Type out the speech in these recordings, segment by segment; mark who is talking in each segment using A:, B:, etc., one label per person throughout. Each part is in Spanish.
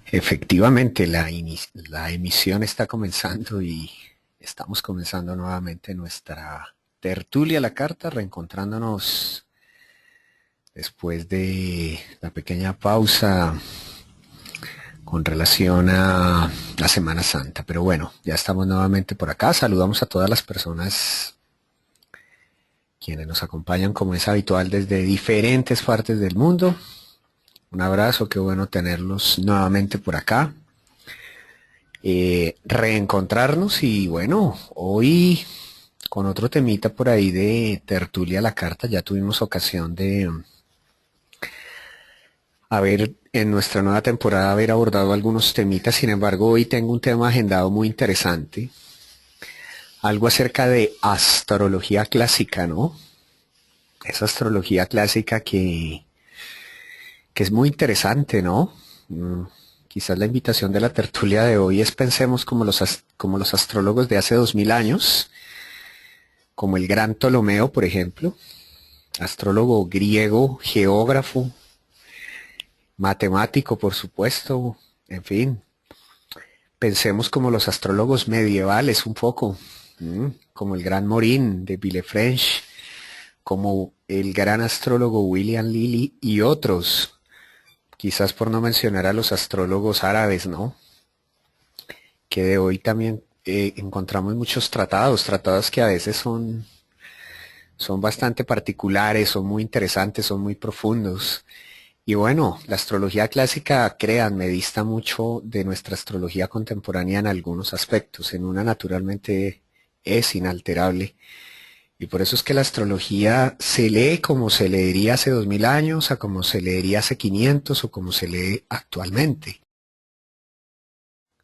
A: Efectivamente, la emisión está comenzando y estamos comenzando nuevamente nuestra tertulia a la carta, reencontrándonos después de la pequeña pausa con relación a la Semana Santa. Pero bueno, ya estamos nuevamente por acá. Saludamos a todas las personas quienes nos acompañan como es habitual desde diferentes partes del mundo. Un abrazo, qué bueno tenerlos nuevamente por acá. Reencontrarnos y bueno, hoy con otro temita por ahí de tertulia a la carta. Ya tuvimos ocasión de haber en nuestra nueva temporada haber abordado algunos temitas. Sin embargo, hoy tengo un tema agendado muy interesante, algo acerca de astrología clásica, ¿no? Esa astrología clásica que es muy interesante, ¿no? Quizás la invitación de la tertulia de hoy es pensemos como los astrólogos de hace 2000 años, como el gran Ptolomeo, por ejemplo, astrólogo griego, geógrafo, matemático, por supuesto, en fin. Pensemos como los astrólogos medievales un poco, como el gran Morin de Villefranche, como el gran astrólogo William Lilly y otros, quizás por no mencionar a los astrólogos árabes, ¿no? Que de hoy también encontramos muchos tratados que a veces son bastante particulares, son muy interesantes, son muy profundos. Y bueno, la astrología clásica, créanme, dista mucho de nuestra astrología contemporánea en algunos aspectos. En una, naturalmente, es inalterable. Y por eso es que la astrología se lee como se leería hace 2000 años, a como se leería hace 500 o como se lee actualmente.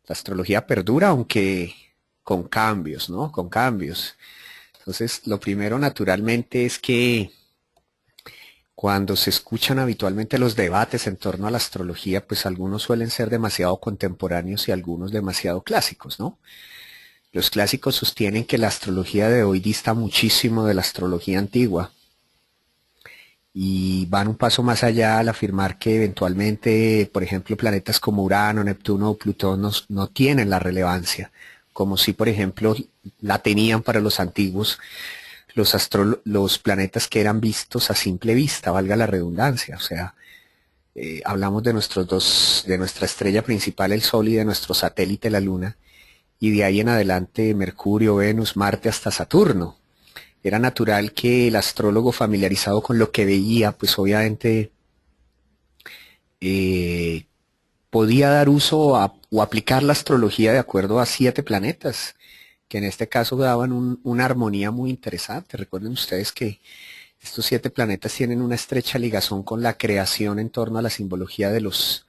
A: La astrología perdura, aunque con cambios, ¿no? Con cambios. Entonces, lo primero, naturalmente, es que cuando se escuchan habitualmente los debates en torno a la astrología, pues algunos suelen ser demasiado contemporáneos y algunos demasiado clásicos, ¿no? Los clásicos sostienen que la astrología de hoy dista muchísimo de la astrología antigua y van un paso más allá al afirmar que eventualmente, por ejemplo, planetas como Urano, Neptuno o Plutón no tienen la relevancia, como si, por ejemplo, la tenían para los antiguos los planetas que eran vistos a simple vista, valga la redundancia. O sea, hablamos de de nuestra estrella principal, el Sol, y de nuestro satélite, la Luna, y de ahí en adelante Mercurio, Venus, Marte hasta Saturno. Era natural que el astrólogo familiarizado con lo que veía, pues obviamente eh, podía dar uso o aplicar la astrología de acuerdo a 7 planetas, que en este caso daban una armonía muy interesante. Recuerden ustedes que estos 7 planetas tienen una estrecha ligazón con la creación en torno a la simbología de los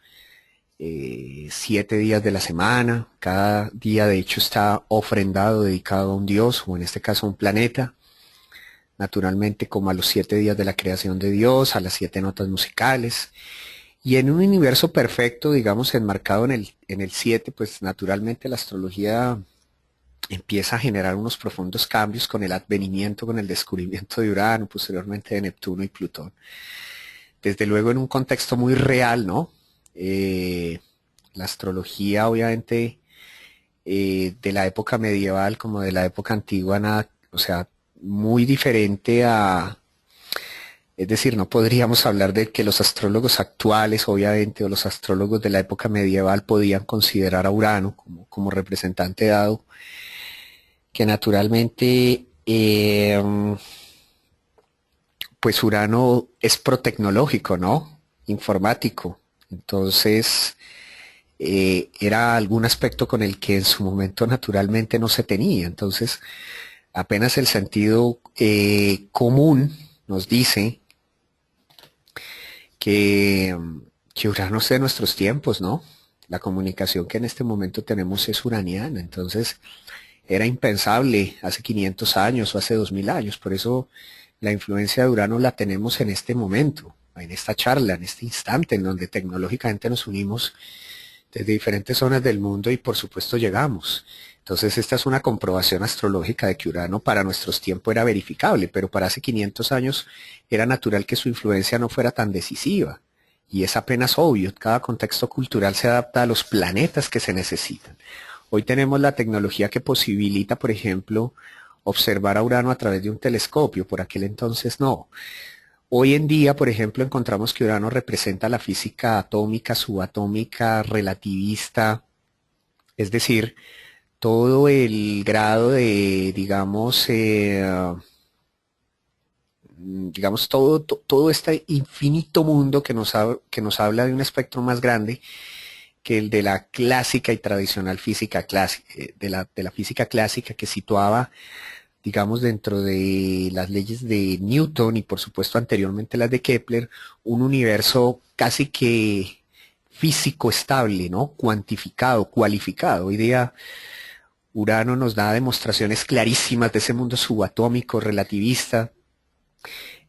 A: 7 días de la semana. Cada día de hecho está ofrendado, dedicado a un dios, o en este caso a un planeta. Naturalmente como a los 7 días de la creación de Dios, a las 7 notas musicales. Y en un universo perfecto, digamos, enmarcado en el 7, pues naturalmente la astrología empieza a generar unos profundos cambios con el advenimiento, con el descubrimiento de Urano, posteriormente de Neptuno y Plutón. Desde luego en un contexto muy real, ¿no? La astrología, obviamente, de la época medieval como de la época antigua, nada, o sea, muy diferente a, es decir, no podríamos hablar de que los astrólogos actuales, obviamente, o los astrólogos de la época medieval podían considerar a Urano como representante dado, que naturalmente, pues Urano es protecnológico, ¿no? Informático. Entonces, era algún aspecto con el que en su momento naturalmente no se tenía. Entonces, apenas el sentido común nos dice que, que Urano es de nuestros tiempos, ¿no? La comunicación que en este momento tenemos es uraniana. Entonces, era impensable hace 500 años o hace 2000 años. Por eso la influencia de Urano la tenemos en este momento, en esta charla, en este instante en donde tecnológicamente nos unimos desde diferentes zonas del mundo y por supuesto llegamos. Entonces esta es una comprobación astrológica de que Urano para nuestros tiempos era verificable, pero para hace 500 años era natural que su influencia no fuera tan decisiva. y es apenas obvio, cada contexto cultural se adapta a los planetas que se necesitan. Hoy tenemos la tecnología que posibilita, por ejemplo, observar a Urano a través de un telescopio, por aquel entonces no. Hoy en día, por ejemplo, encontramos que Urano representa la física atómica, subatómica, relativista, es decir, todo el grado de, digamos todo este infinito mundo que nos habla de un espectro más grande que el de la clásica y tradicional física clásica, de la física clásica que situaba, digamos, dentro de las leyes de Newton y por supuesto anteriormente las de Kepler, un universo casi que físico estable, ¿no? Cuantificado, cualificado. Hoy día Urano nos da demostraciones clarísimas de ese mundo subatómico, relativista.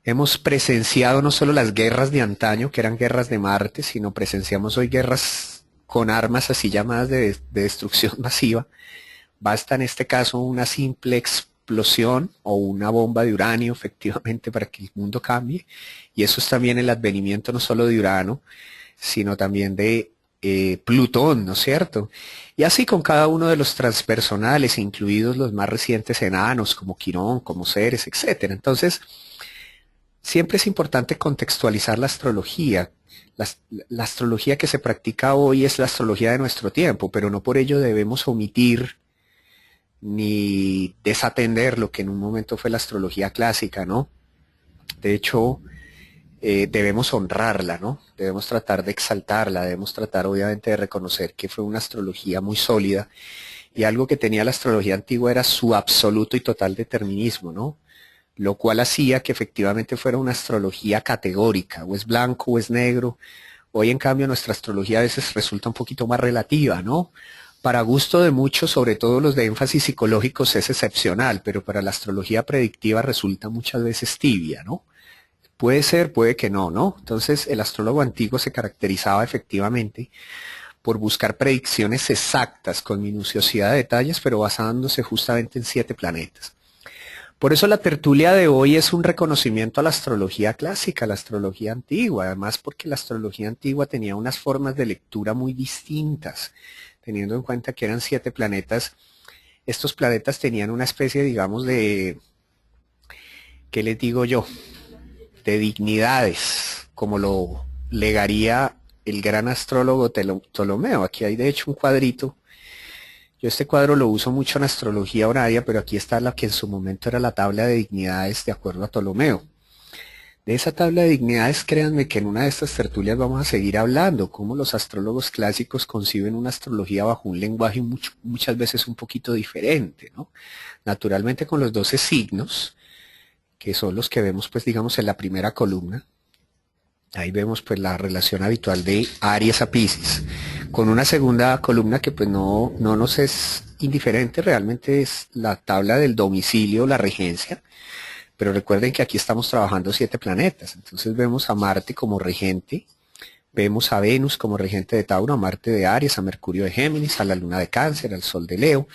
A: Hemos presenciado no solo las guerras de antaño, que eran guerras de Marte, sino presenciamos hoy guerras con armas así llamadas de destrucción masiva. Basta en este caso una simple explosión o una bomba de uranio efectivamente para que el mundo cambie. Y eso es también el advenimiento no solo de Urano, sino también de Plutón, ¿no es cierto? Y así con cada uno de los transpersonales, incluidos los más recientes enanos, como Quirón, como Ceres, etcétera. Entonces, siempre es importante contextualizar la astrología. La, la astrología que se practica hoy es la astrología de nuestro tiempo, pero no por ello debemos omitir ni desatender lo que en un momento fue la astrología clásica, ¿no? De hecho, debemos honrarla, ¿no? Debemos tratar de exaltarla, debemos tratar obviamente de reconocer que fue una astrología muy sólida y algo que tenía la astrología antigua era su absoluto y total determinismo, ¿no? Lo cual hacía que efectivamente fuera una astrología categórica, o es blanco o es negro. Hoy en cambio nuestra astrología a veces resulta un poquito más relativa, ¿no? Para gusto de muchos, sobre todo los de énfasis psicológicos, es excepcional, pero para la astrología predictiva resulta muchas veces tibia, ¿no? Puede ser, puede que no, ¿no? Entonces el astrólogo antiguo se caracterizaba efectivamente por buscar predicciones exactas con minuciosidad de detalles, pero basándose justamente en 7 planetas. Por eso la tertulia de hoy es un reconocimiento a la astrología clásica, a la astrología antigua, además porque la astrología antigua tenía unas formas de lectura muy distintas, teniendo en cuenta que eran 7 planetas. Estos planetas tenían una especie, digamos, de, ¿qué les digo yo? De dignidades, como lo legaría el gran astrólogo Ptolomeo. Aquí hay de hecho un cuadrito. Yo este cuadro lo uso mucho en astrología horaria, pero aquí está la que en su momento era la tabla de dignidades de acuerdo a Ptolomeo. De esa tabla de dignidades, créanme que en una de estas tertulias vamos a seguir hablando, cómo los astrólogos clásicos conciben una astrología bajo un lenguaje muchas veces un poquito diferente, ¿no? Naturalmente con los 12 signos, que son los que vemos, pues digamos, en la primera columna. Ahí vemos pues la relación habitual de Aries a Piscis, con una segunda columna que pues no nos es indiferente, realmente es la tabla del domicilio, la regencia, pero recuerden que aquí estamos trabajando 7 planetas, entonces vemos a Marte como regente, vemos a Venus como regente de Tauro, a Marte de Aries, a Mercurio de Géminis, a la Luna de Cáncer, al Sol de Leo,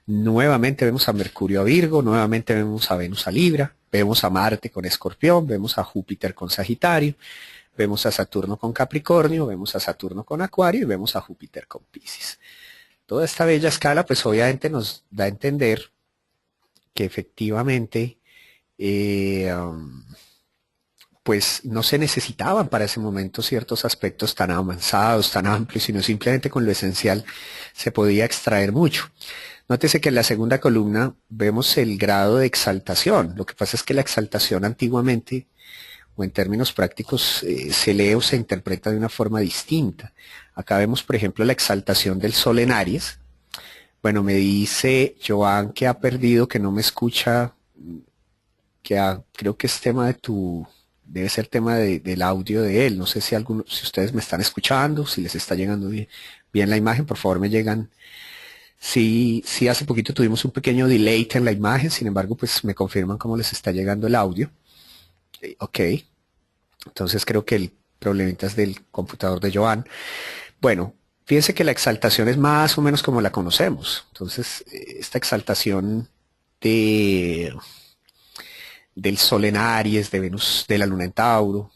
A: nuevamente vemos a Mercurio a Virgo, nuevamente vemos a Venus a Libra, vemos a Marte con Escorpión, vemos a Júpiter con Sagitario, vemos a Saturno con Capricornio, vemos a Saturno con Acuario y vemos a Júpiter con Piscis. Toda esta bella escala pues obviamente nos da a entender que efectivamente pues no se necesitaban para ese momento ciertos aspectos tan avanzados, tan amplios, sino simplemente con lo esencial se podía extraer mucho. Nótese que en la segunda columna vemos el grado de exaltación. Lo que pasa es que la exaltación antiguamente, o en términos prácticos, se lee o se interpreta de una forma distinta. Acá vemos, por ejemplo, la exaltación del Sol en Aries. Bueno, me dice Joan que ha perdido, que no me escucha, creo que es tema de debe ser tema del audio de él. No sé si si ustedes me están escuchando, si les está llegando bien la imagen, por favor me llegan. Sí, sí, hace poquito tuvimos un pequeño delay en la imagen, sin embargo, pues me confirman cómo les está llegando el audio. Ok, entonces creo que el problemita es del computador de Joan. Bueno, fíjense que la exaltación es más o menos como la conocemos. Entonces, esta exaltación de, del Sol en Aries, de Venus, de la Luna en Tauro,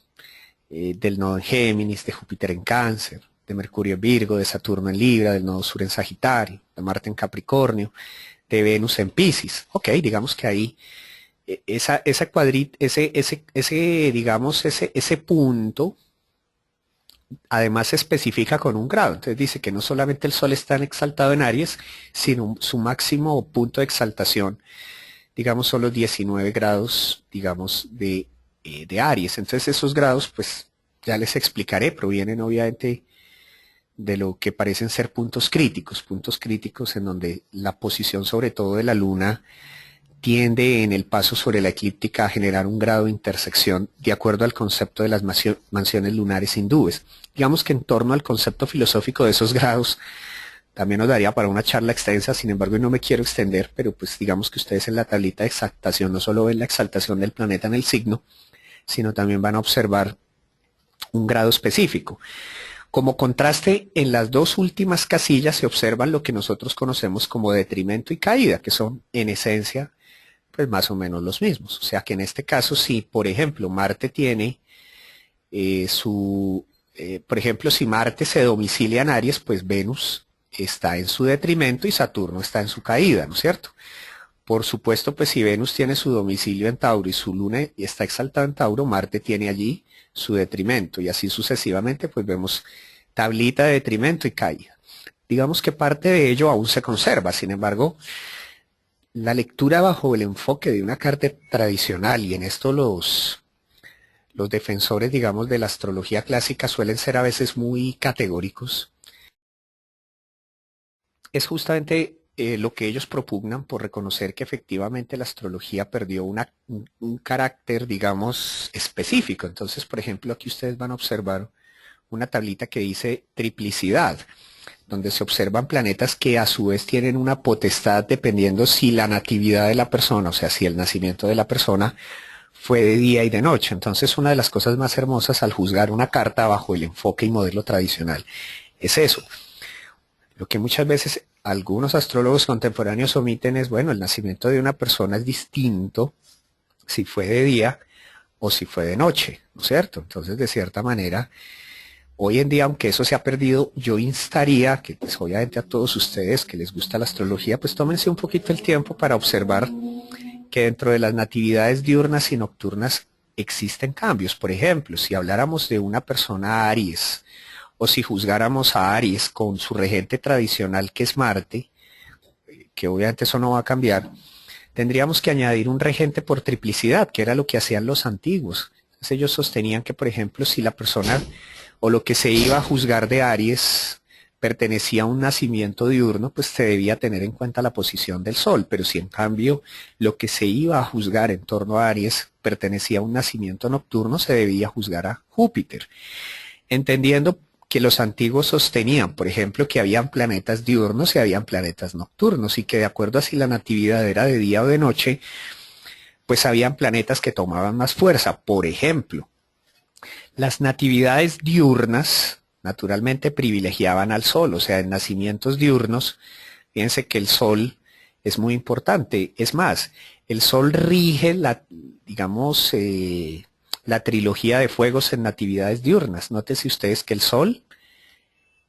A: del nodo en Géminis, de Júpiter en Cáncer, de Mercurio en Virgo, de Saturno en Libra, del nodo sur en Sagitario, de Marte en Capricornio, de Venus en Piscis. Ok, digamos que ahí esa cuadrita, digamos, ese punto, además se especifica con un grado. Entonces dice que no solamente el Sol está exaltado en Aries, sino su máximo punto de exaltación, digamos, son los 19 grados, digamos, de Aries. Entonces esos grados, pues ya les explicaré, provienen obviamente de lo que parecen ser puntos críticos en donde la posición sobre todo de la Luna tiende en el paso sobre la eclíptica a generar un grado de intersección de acuerdo al concepto de las mansiones lunares hindúes. Digamos que en torno al concepto filosófico de esos grados también nos daría para una charla extensa, sin embargo no me quiero extender, pero pues digamos que ustedes en la tablita de exaltación no solo ven la exaltación del planeta en el signo, sino también van a observar un grado específico. Como contraste, en las dos últimas casillas se observan lo que nosotros conocemos como detrimento y caída, que son en esencia pues más o menos los mismos. O sea que en este caso, si por ejemplo Marte tiene por ejemplo, si Marte se domicilia en Aries, pues Venus está en su detrimento y Saturno está en su caída, ¿no es cierto? Por supuesto, pues si Venus tiene su domicilio en Tauro y su Luna está exaltada en Tauro, Marte tiene allí su detrimento y así sucesivamente, pues vemos tablita de detrimento y caída. Digamos que parte de ello aún se conserva, sin embargo, la lectura bajo el enfoque de una carta tradicional, y en esto los defensores, digamos, de la astrología clásica suelen ser a veces muy categóricos, es justamente lo que ellos propugnan por reconocer que efectivamente la astrología perdió un carácter, digamos, específico. Entonces, por ejemplo, aquí ustedes van a observar una tablita que dice triplicidad, donde se observan planetas que a su vez tienen una potestad dependiendo si la natividad de la persona, o sea, si el nacimiento de la persona fue de día y de noche. Entonces, una de las cosas más hermosas al juzgar una carta bajo el enfoque y modelo tradicional es eso. Lo que muchas veces algunos astrólogos contemporáneos omiten es, bueno, el nacimiento de una persona es distinto si fue de día o si fue de noche, ¿no es cierto? Entonces, de cierta manera, hoy en día, aunque eso se ha perdido, yo instaría que, pues obviamente a todos ustedes que les gusta la astrología, pues tómense un poquito el tiempo para observar que dentro de las natividades diurnas y nocturnas existen cambios. Por ejemplo, si habláramos de una persona Aries, o si juzgáramos a Aries con su regente tradicional que es Marte, que obviamente eso no va a cambiar, tendríamos que añadir un regente por triplicidad, que era lo que hacían los antiguos. Entonces ellos sostenían que, por ejemplo, si la persona o lo que se iba a juzgar de Aries pertenecía a un nacimiento diurno, pues se debía tener en cuenta la posición del Sol, pero si en cambio lo que se iba a juzgar en torno a Aries pertenecía a un nacimiento nocturno, se debía juzgar a Júpiter, entendiendo que los antiguos sostenían, por ejemplo, que habían planetas diurnos y habían planetas nocturnos, y que de acuerdo a si la natividad era de día o de noche, pues habían planetas que tomaban más fuerza. Por ejemplo, las natividades diurnas naturalmente privilegiaban al Sol, o sea, en nacimientos diurnos, fíjense que el Sol es muy importante. Es más, el Sol rige digamos, la trilogía de fuegos en natividades diurnas. Nótese ustedes que el Sol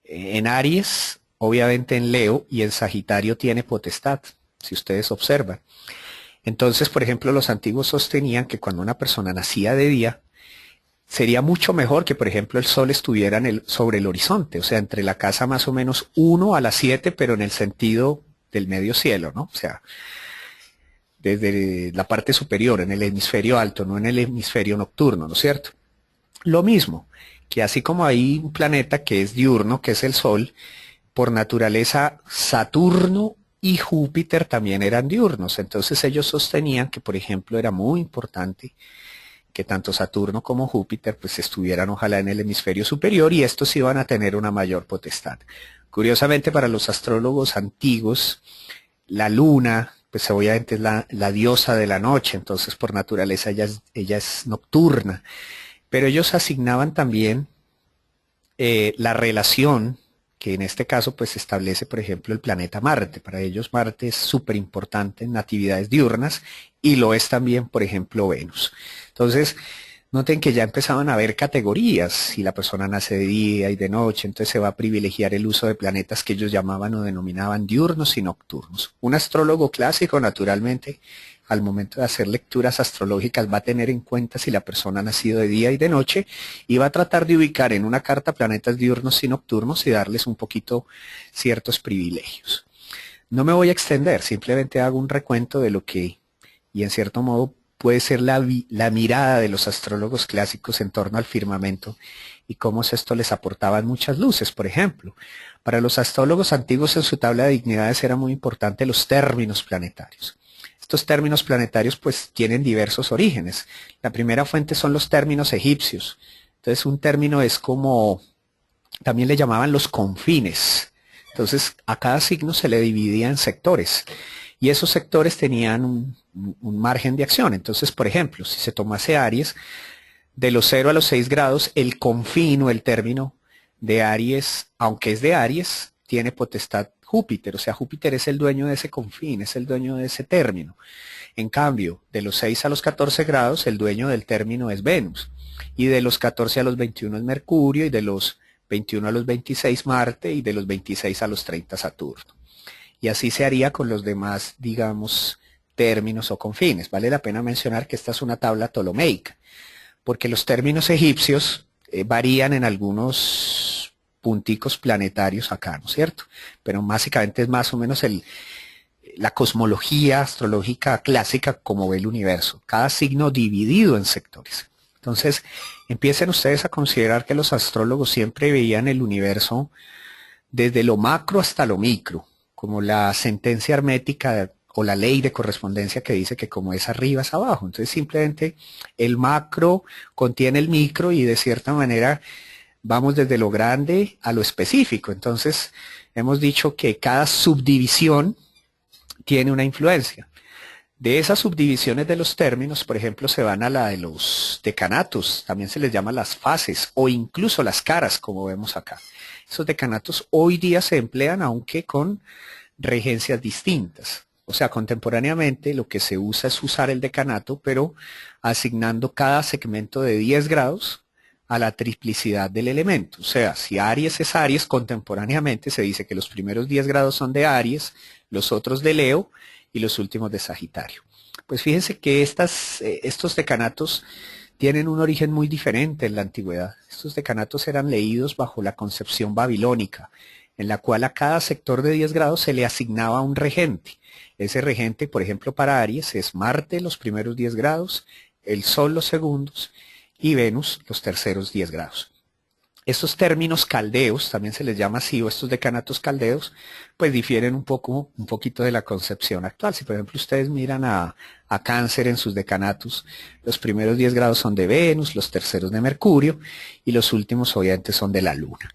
A: en Aries, obviamente en Leo y en Sagitario tiene potestad, si ustedes observan. Entonces, por ejemplo, los antiguos sostenían que cuando una persona nacía de día, sería mucho mejor que, por ejemplo, el Sol estuviera sobre el horizonte, o sea, entre la casa más o menos 1 a las 7, pero en el sentido del medio cielo, ¿no? O sea, desde la parte superior, en el hemisferio alto, no en el hemisferio nocturno, ¿no es cierto? Lo mismo, que así como hay un planeta que es diurno, que es el Sol, por naturaleza Saturno y Júpiter también eran diurnos. Entonces ellos sostenían que, por ejemplo, era muy importante que tanto Saturno como Júpiter pues estuvieran ojalá en el hemisferio superior y estos iban a tener una mayor potestad. Curiosamente para los astrólogos antiguos, la luna pues obviamente es la diosa de la noche, entonces por naturaleza ella es nocturna, pero ellos asignaban también la relación que en este caso pues establece por ejemplo el planeta Marte. Para ellos Marte es súper importante en actividades diurnas y lo es también por ejemplo Venus. Entonces Noten que ya empezaban a haber categorías, si la persona nace de día y de noche, entonces se va a privilegiar el uso de planetas que ellos llamaban o denominaban diurnos y nocturnos. Un astrólogo clásico, naturalmente, al momento de hacer lecturas astrológicas va a tener en cuenta si la persona ha nacido de día y de noche y va a tratar de ubicar en una carta planetas diurnos y nocturnos y darles un poquito ciertos privilegios. No me voy a extender, simplemente hago un recuento de lo que, y en cierto modo, puede ser la mirada de los astrólogos clásicos en torno al firmamento y cómo esto les aportaban muchas luces. Por ejemplo, para los astrólogos antiguos en su tabla de dignidades era muy importante los términos planetarios. Estos términos planetarios pues tienen diversos orígenes. La primera fuente son los términos egipcios. Entonces un término es como, también le llamaban los confines. Entonces a cada signo se le dividía en sectores y esos sectores tenían un margen de acción. Entonces, por ejemplo, si se tomase Aries, de los 0 a los 6 grados, el confín o el término de Aries, aunque es de Aries, tiene potestad Júpiter, o sea, Júpiter es el dueño de ese confín, es el dueño de ese término. En cambio, de los 6 a los 14 grados, el dueño del término es Venus, y de los 14 a los 21 es Mercurio, y de los 21 a los 26 Marte, y de los 26 a los 30 Saturno. Y así se haría con los demás, digamos, términos o confines. Vale la pena mencionar que esta es una tabla ptolomeica, porque los términos egipcios varían en algunos punticos planetarios acá, ¿no es cierto? Pero básicamente es más o menos la cosmología astrológica clásica como ve el universo, cada signo dividido en sectores. Entonces, empiecen ustedes a considerar que los astrólogos siempre veían el universo desde lo macro hasta lo micro, como la sentencia hermética o la ley de correspondencia que dice que como es arriba es abajo. Entonces simplemente el macro contiene el micro y de cierta manera vamos desde lo grande a lo específico. Entonces hemos dicho que cada subdivisión tiene una influencia. De esas subdivisiones de los términos, por ejemplo, se van a la de los decanatos, también se les llama las fases o incluso las caras, como vemos acá. Esos decanatos hoy día se emplean aunque con regencias distintas. O sea, contemporáneamente lo que se usa es usar el decanato, pero asignando cada segmento de 10 grados a la triplicidad del elemento. O sea, si Aries es Aries, contemporáneamente se dice que los primeros 10 grados son de Aries, los otros de Leo y los últimos de Sagitario. Pues fíjense que estos decanatos tienen un origen muy diferente en la antigüedad. Estos decanatos eran leídos bajo la concepción babilónica, en la cual a cada sector de 10 grados se le asignaba un regente. Ese regente, por ejemplo, para Aries es Marte los primeros 10 grados, el Sol los segundos y Venus los terceros 10 grados. Estos términos caldeos, también se les llama así, o estos decanatos caldeos, pues difieren un poquito de la concepción actual. Si por ejemplo ustedes miran a Cáncer en sus decanatos, los primeros 10 grados son de Venus, los terceros de Mercurio y los últimos obviamente son de la Luna.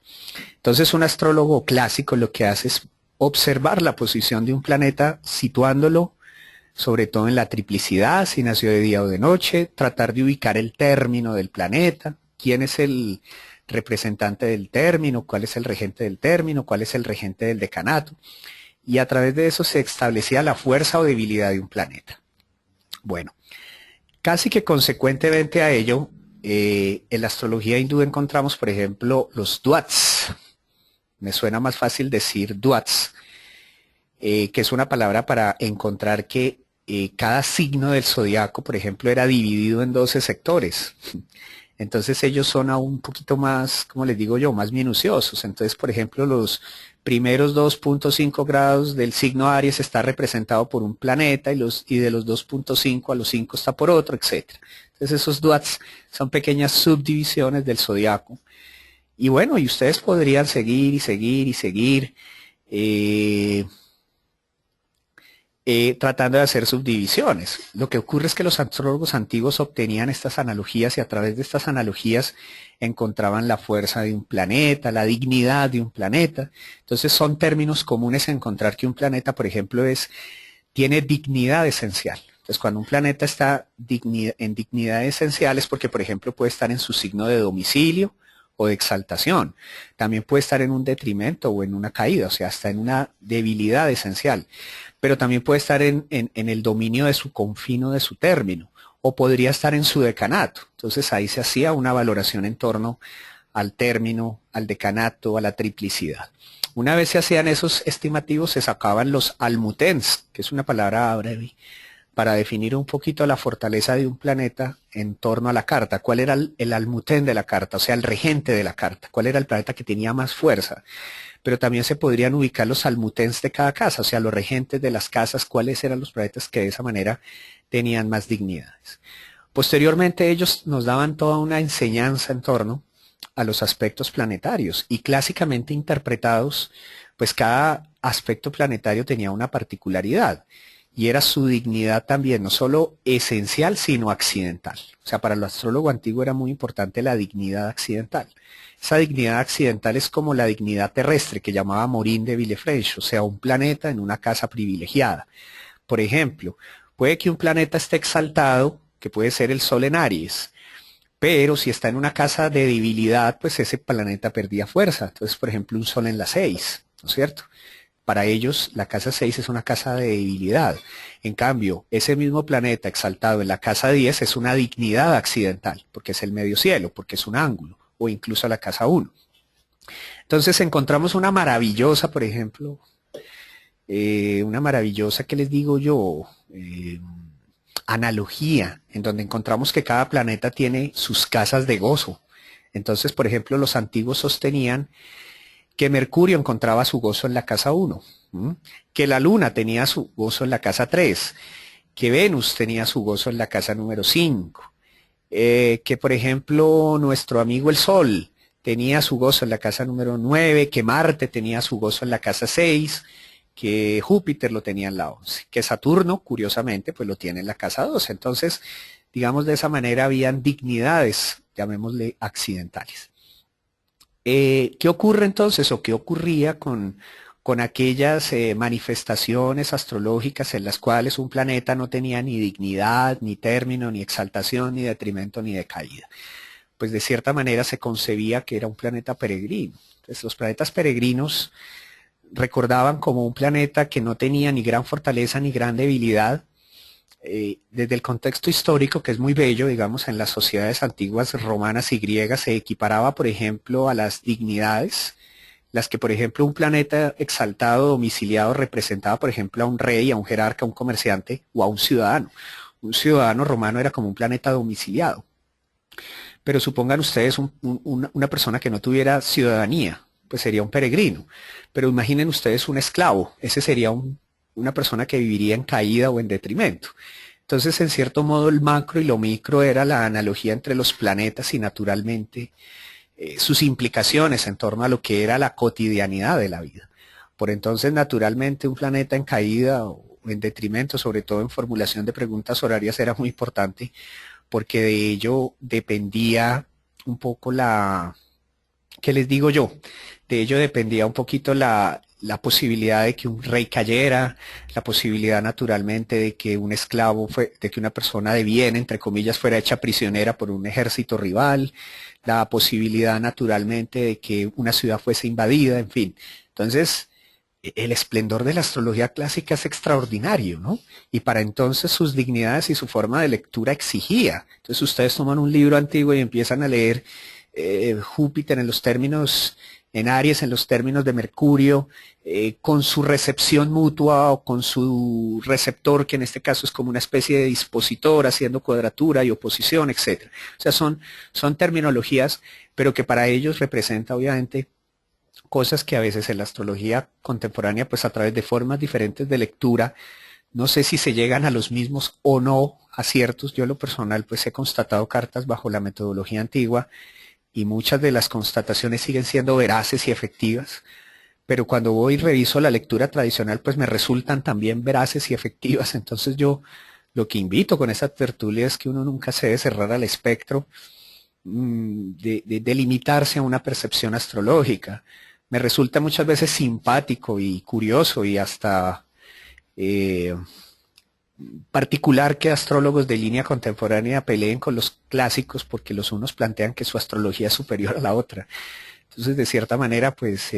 A: Entonces un astrólogo clásico lo que hace es observar la posición de un planeta situándolo sobre todo en la triplicidad, si nació de día o de noche, tratar de ubicar el término del planeta, quién es el representante del término, cuál es el regente del término, cuál es el regente del decanato, y a través de eso se establecía la fuerza o debilidad de un planeta. Bueno, casi que consecuentemente a ello, en la astrología hindú encontramos, por ejemplo, los duats. Me suena más fácil decir duats, que es una palabra para encontrar que cada signo del zodiaco, por ejemplo, era dividido en 12 sectores. Entonces ellos son aún un poquito más, como les digo yo, más minuciosos. Entonces, por ejemplo, los primeros 2.5 grados del signo Aries está representado por un planeta y de los 2.5 a los 5 está por otro, etc. Entonces esos duats son pequeñas subdivisiones del zodiaco. Y bueno, y ustedes podrían seguir y seguir y seguir tratando de hacer subdivisiones. Lo que ocurre es que los astrólogos antiguos obtenían estas analogías y a través de estas analogías encontraban la fuerza de un planeta, la dignidad de un planeta. Entonces son términos comunes encontrar que un planeta, por ejemplo, tiene dignidad esencial. Entonces cuando un planeta está en dignidad esencial es porque, por ejemplo, puede estar en su signo de domicilio o de exaltación. También puede estar en un detrimento o en una caída, o sea, hasta en una debilidad esencial. Pero también puede estar en el dominio de su confino, de su término, o podría estar en su decanato. Entonces ahí se hacía una valoración en torno al término, al decanato, a la triplicidad. Una vez se hacían esos estimativos, se sacaban los almutens, que es una palabra breve, para definir un poquito la fortaleza de un planeta en torno a la carta. ¿Cuál era el almuten de la carta? O sea, el regente de la carta. ¿Cuál era el planeta que tenía más fuerza? Pero también se podrían ubicar los almutens de cada casa, o sea, los regentes de las casas, cuáles eran los planetas que de esa manera tenían más dignidades. Posteriormente ellos nos daban toda una enseñanza en torno a los aspectos planetarios y clásicamente interpretados, pues cada aspecto planetario tenía una particularidad y era su dignidad también, no solo esencial, sino accidental. O sea, para el astrólogo antiguo era muy importante la dignidad accidental. Esa dignidad accidental es como la dignidad terrestre que llamaba Morin de Villefranche, o sea, un planeta en una casa privilegiada. Por ejemplo, puede que un planeta esté exaltado, que puede ser el Sol en Aries, pero si está en una casa de debilidad, pues ese planeta perdía fuerza. Entonces, por ejemplo, un Sol en la 6, ¿no es cierto? Para ellos, la casa 6 es una casa de debilidad. En cambio, ese mismo planeta exaltado en la casa 10 es una dignidad accidental, porque es el medio cielo, porque es un ángulo, o incluso la casa 1. Entonces encontramos una maravillosa, por ejemplo, una maravillosa, ¿qué les digo yo? Analogía, en donde encontramos que cada planeta tiene sus casas de gozo. Entonces, por ejemplo, los antiguos sostenían que Mercurio encontraba su gozo en la casa 1, que la Luna tenía su gozo en la casa 3, que Venus tenía su gozo en la casa número 5, que por ejemplo nuestro amigo el Sol tenía su gozo en la casa número 9, que Marte tenía su gozo en la casa 6, que Júpiter lo tenía en la 11, que Saturno, curiosamente, pues lo tiene en la casa 12. Entonces, digamos de esa manera, habían dignidades, llamémosle accidentales. ¿Qué ocurre entonces o qué ocurría con aquellas manifestaciones astrológicas en las cuales un planeta no tenía ni dignidad, ni término, ni exaltación, ni detrimento, ni decaída? Pues de cierta manera se concebía que era un planeta peregrino. Entonces los planetas peregrinos recordaban como un planeta que no tenía ni gran fortaleza ni gran debilidad. Desde el contexto histórico, que es muy bello, digamos, en las sociedades antiguas romanas y griegas se equiparaba, por ejemplo, a las dignidades, las que, por ejemplo, un planeta exaltado, domiciliado, representaba, por ejemplo, a un rey, a un jerarca, a un comerciante o a un ciudadano. Un ciudadano romano era como un planeta domiciliado. Pero supongan ustedes una persona que no tuviera ciudadanía, pues sería un peregrino. Pero imaginen ustedes un esclavo, ese sería una persona que viviría en caída o en detrimento. Entonces, en cierto modo, el macro y lo micro era la analogía entre los planetas y naturalmente sus implicaciones en torno a lo que era la cotidianidad de la vida. Por entonces, naturalmente, un planeta en caída o en detrimento, sobre todo en formulación de preguntas horarias, era muy importante porque de ello dependía un poco ¿qué les digo yo? De ello dependía un poquito la posibilidad de que un rey cayera, la posibilidad naturalmente de que un esclavo, de que una persona de bien, entre comillas, fuera hecha prisionera por un ejército rival, la posibilidad naturalmente de que una ciudad fuese invadida, en fin. Entonces, el esplendor de la astrología clásica es extraordinario, ¿no? Y para entonces sus dignidades y su forma de lectura exigía. Entonces ustedes toman un libro antiguo y empiezan a leer Júpiter en los términos, en Aries en los términos de Mercurio, con su recepción mutua o con su receptor, que en este caso es como una especie de dispositor haciendo cuadratura y oposición, etcétera. O sea, son terminologías, pero que para ellos representa obviamente cosas que a veces en la astrología contemporánea, pues a través de formas diferentes de lectura, no sé si se llegan a los mismos o no aciertos. Yo en lo personal pues he constatado cartas bajo la metodología antigua y muchas de las constataciones siguen siendo veraces y efectivas, pero cuando voy y reviso la lectura tradicional pues me resultan también veraces y efectivas. Entonces yo lo que invito con esa tertulia es que uno nunca se debe cerrar al espectro de limitarse a una percepción astrológica. Me resulta muchas veces simpático y curioso y hasta eh, particular que astrólogos de línea contemporánea peleen con los clásicos porque los unos plantean que su astrología es superior a la otra. Entonces, de cierta manera, pues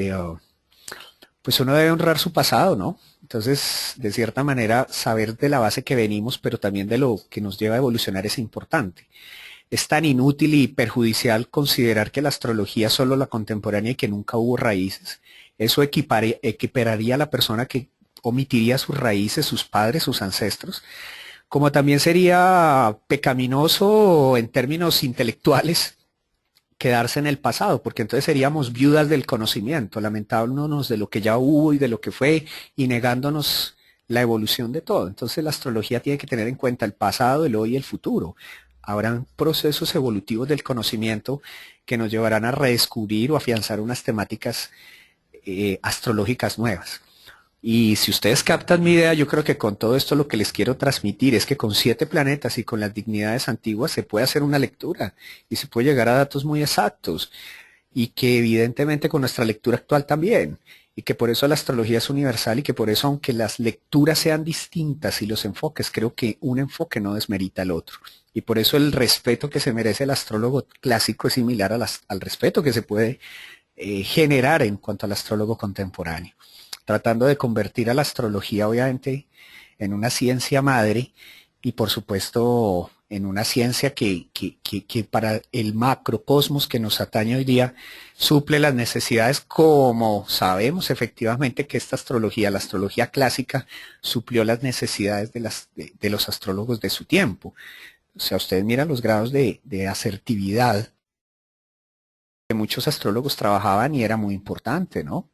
A: uno debe honrar su pasado, ¿no? Entonces, de cierta manera, saber de la base que venimos, pero también de lo que nos lleva a evolucionar es importante. Es tan inútil y perjudicial considerar que la astrología es solo la contemporánea y que nunca hubo raíces. Eso equipararía a la persona que omitiría sus raíces, sus padres, sus ancestros, como también sería pecaminoso en términos intelectuales quedarse en el pasado, porque entonces seríamos viudas del conocimiento, lamentándonos de lo que ya hubo y de lo que fue y negándonos la evolución de todo. Entonces la astrología tiene que tener en cuenta el pasado, el hoy y el futuro. Habrán procesos evolutivos del conocimiento que nos llevarán a redescubrir o afianzar unas temáticas astrológicas nuevas. Y si ustedes captan mi idea, yo creo que con todo esto lo que les quiero transmitir es que con 7 planetas y con las dignidades antiguas se puede hacer una lectura y se puede llegar a datos muy exactos y que evidentemente con nuestra lectura actual también y que por eso la astrología es universal y que por eso aunque las lecturas sean distintas y los enfoques, creo que un enfoque no desmerita al otro. Y por eso el respeto que se merece el astrólogo clásico es similar a al respeto que se puede generar en cuanto al astrólogo contemporáneo, tratando de convertir a la astrología obviamente en una ciencia madre y por supuesto en una ciencia que para el macrocosmos que nos atañe hoy día suple las necesidades, como sabemos efectivamente que esta astrología, la astrología clásica, suplió las necesidades de los astrólogos de su tiempo. O sea, ustedes miran los grados de asertividad que muchos astrólogos trabajaban y era muy importante, ¿no?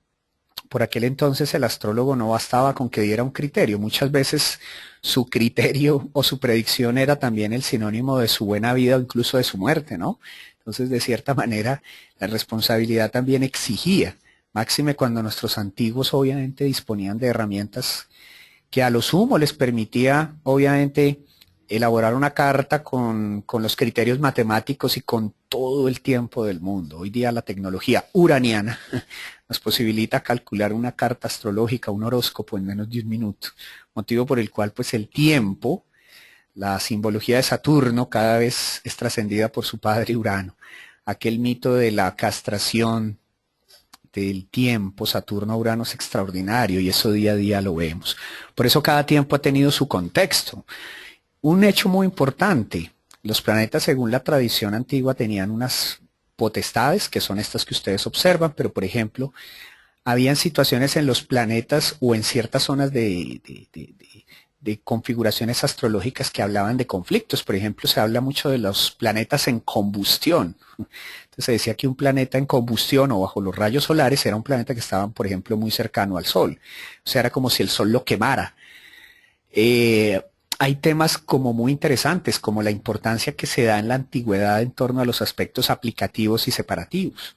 A: Por aquel entonces el astrólogo no bastaba con que diera un criterio, muchas veces su criterio o su predicción era también el sinónimo de su buena vida o incluso de su muerte, ¿no? Entonces, de cierta manera, la responsabilidad también exigía, máxime cuando nuestros antiguos obviamente disponían de herramientas que a lo sumo les permitía obviamente elaborar una carta con los criterios matemáticos y con todo el tiempo del mundo. Hoy día la tecnología uraniana nos posibilita calcular una carta astrológica, un horóscopo en menos de un minuto, motivo por el cual pues el tiempo, la simbología de Saturno cada vez es trascendida por su padre Urano. Aquel mito de la castración del tiempo, Saturno-Urano es extraordinario y eso día a día lo vemos. Por eso cada tiempo ha tenido su contexto. Un hecho muy importante, los planetas según la tradición antigua tenían unas potestades, que son estas que ustedes observan, pero por ejemplo, habían situaciones en los planetas o en ciertas zonas de configuraciones astrológicas que hablaban de conflictos. Por ejemplo, se habla mucho de los planetas en combustión. Entonces se decía que un planeta en combustión o bajo los rayos solares era un planeta que estaba, por ejemplo, muy cercano al Sol. O sea, era como si el Sol lo quemara. Hay temas como muy interesantes, como la importancia que se da en la antigüedad en torno a los aspectos aplicativos y separativos.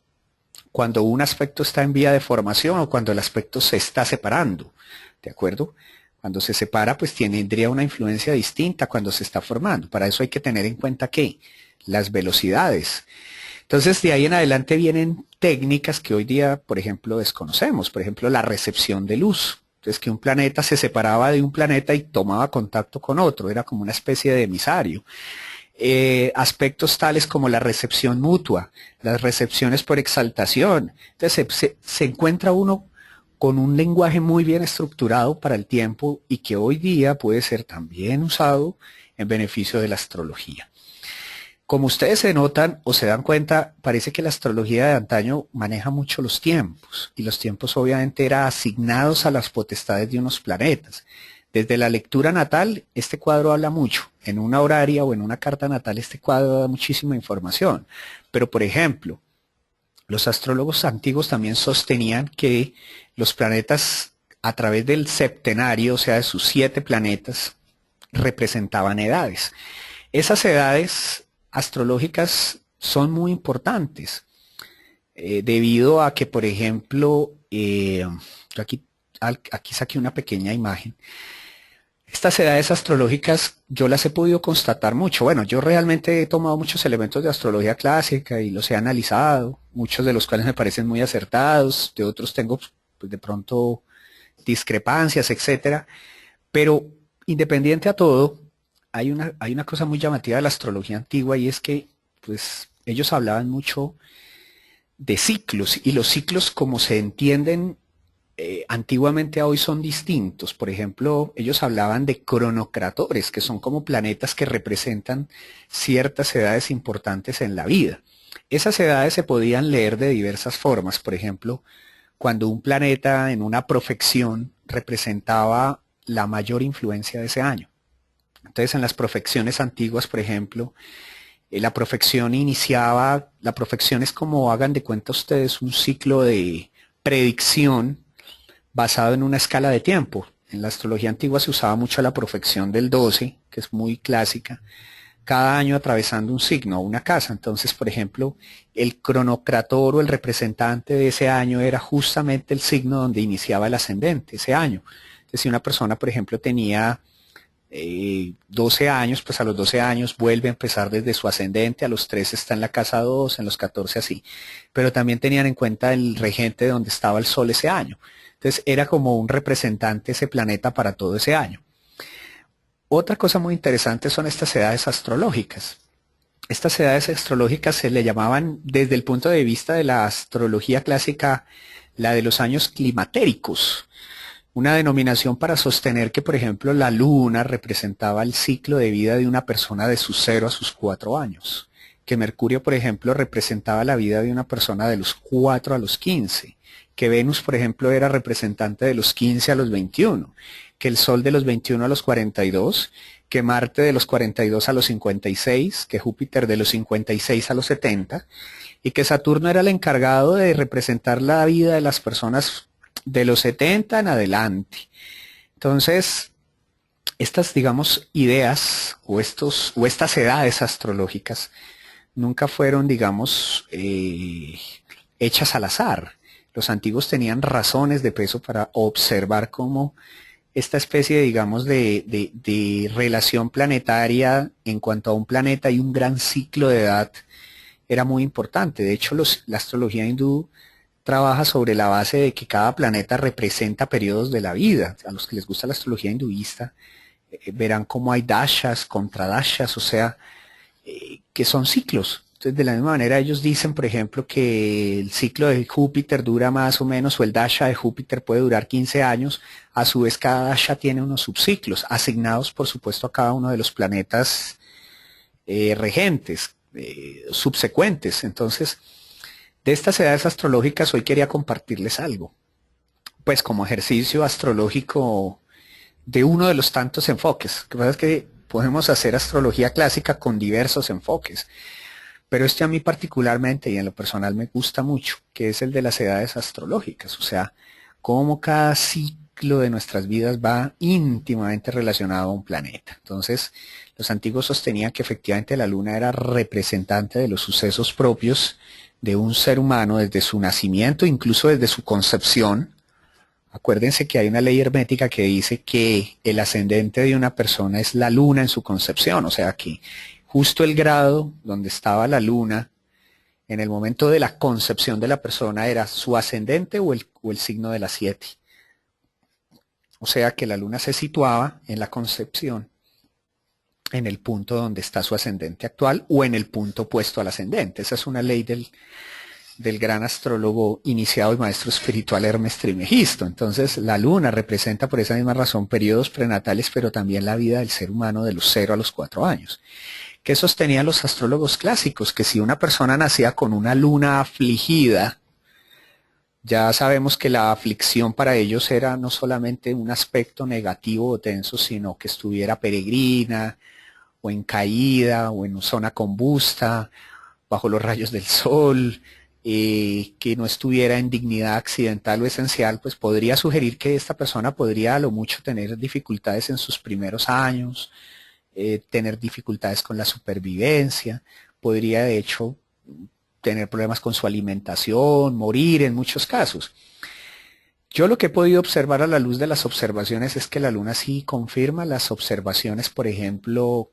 A: Cuando un aspecto está en vía de formación o cuando el aspecto se está separando, ¿de acuerdo? Cuando se separa, pues tendría una influencia distinta cuando se está formando. Para eso hay que tener en cuenta que las velocidades. Entonces, de ahí en adelante vienen técnicas que hoy día, por ejemplo, desconocemos. Por ejemplo, la recepción de luz. Entonces, que un planeta se separaba de un planeta y tomaba contacto con otro. Era como una especie de emisario. Aspectos tales como la recepción mutua, las recepciones por exaltación. Entonces, se encuentra uno con un lenguaje muy bien estructurado para el tiempo y que hoy día puede ser también usado en beneficio de la astrología. Como ustedes se notan o se dan cuenta, parece que la astrología de antaño maneja mucho los tiempos y los tiempos obviamente eran asignados a las potestades de unos planetas. Desde la lectura natal, este cuadro habla mucho. En una horaria o en una carta natal, este cuadro da muchísima información. Pero, por ejemplo, los astrólogos antiguos también sostenían que los planetas, a través del septenario, o sea, de sus 7 planetas, representaban edades. Esas edades astrológicas son muy importantes, debido a que, por ejemplo, aquí saqué una pequeña imagen. Estas edades astrológicas yo las he podido constatar mucho. Bueno, yo realmente he tomado muchos elementos de astrología clásica y los he analizado, muchos de los cuales me parecen muy acertados, de otros tengo pues, de pronto discrepancias, etcétera. Pero independiente a todo, hay una cosa muy llamativa de la astrología antigua y es que pues ellos hablaban mucho de ciclos y los ciclos como se entienden antiguamente a hoy son distintos. Por ejemplo, ellos hablaban de cronocratores, que son como planetas que representan ciertas edades importantes en la vida. Esas edades se podían leer de diversas formas. Por ejemplo, cuando un planeta en una profección representaba la mayor influencia de ese año. Entonces, en las profecciones antiguas, por ejemplo, la profección iniciaba, la profección es como hagan de cuenta ustedes un ciclo de predicción basado en una escala de tiempo. En la astrología antigua se usaba mucho la profección del 12, que es muy clásica, cada año atravesando un signo o una casa. Entonces, por ejemplo, el cronocrator o el representante de ese año era justamente el signo donde iniciaba el ascendente ese año. Entonces, si una persona, por ejemplo, tenía 12 años, pues a los 12 años vuelve a empezar desde su ascendente, a los 13 está en la casa 2, en los 14 así. Pero también tenían en cuenta el regente de donde estaba el sol ese año. Entonces era como un representante ese planeta para todo ese año. Otra cosa muy interesante son estas edades astrológicas. Estas edades astrológicas se le llamaban desde el punto de vista de la astrología clásica la de los años climatéricos, una denominación para sostener que, por ejemplo, la luna representaba el ciclo de vida de una persona de sus 0 a sus 4 años, que Mercurio, por ejemplo, representaba la vida de una persona de los 4 a los 15, que Venus, por ejemplo, era representante de los 15 a los 21, que el Sol de los 21 a los 42, que Marte de los 42 a los 56, que Júpiter de los 56 a los 70, y que Saturno era el encargado de representar la vida de las personas de los 70 en adelante. Entonces, estas, digamos, ideas o estas edades astrológicas nunca fueron, digamos, hechas al azar. Los antiguos tenían razones de peso para observar cómo esta especie, digamos, de relación planetaria en cuanto a un planeta y un gran ciclo de edad era muy importante. De hecho, la astrología hindú trabaja sobre la base de que cada planeta representa periodos de la vida. A los que les gusta la astrología hinduista, verán cómo hay dashas, contradashas, o sea, que son ciclos. Entonces, de la misma manera, ellos dicen, por ejemplo, que el ciclo de Júpiter dura más o menos, o el dasha de Júpiter puede durar 15 años. A su vez, cada dasha tiene unos subciclos, asignados, por supuesto, a cada uno de los planetas regentes, subsecuentes. Entonces, de estas edades astrológicas, hoy quería compartirles algo. Pues como ejercicio astrológico de uno de los tantos enfoques. Lo que pasa es que podemos hacer astrología clásica con diversos enfoques. Pero este a mí particularmente y en lo personal me gusta mucho, que es el de las edades astrológicas, o sea, cómo cada ciclo de nuestras vidas va íntimamente relacionado a un planeta. Entonces, los antiguos sostenían que efectivamente la luna era representante de los sucesos propios de un ser humano desde su nacimiento, incluso desde su concepción. Acuérdense que hay una ley hermética que dice que el ascendente de una persona es la luna en su concepción, o sea que justo el grado donde estaba la luna en el momento de la concepción de la persona era su ascendente o el signo de las 7. O sea que la luna se situaba en la concepción en el punto donde está su ascendente actual o en el punto opuesto al ascendente. Esa es una ley del gran astrólogo iniciado y maestro espiritual Hermes Trismegisto. Entonces la luna representa por esa misma razón periodos prenatales, pero también la vida del ser humano de los 0 a los 4 años. ¿Qué sostenían los astrólogos clásicos? Que si una persona nacía con una luna afligida, ya sabemos que la aflicción para ellos era no solamente un aspecto negativo o tenso, sino que estuviera peregrina, o en caída, o en zona combusta, bajo los rayos del sol, que no estuviera en dignidad accidental o esencial, pues podría sugerir que esta persona podría a lo mucho tener dificultades en sus primeros años, tener dificultades con la supervivencia, podría de hecho tener problemas con su alimentación, morir en muchos casos. Yo lo que he podido observar a la luz de las observaciones es que la luna sí confirma las observaciones, por ejemplo,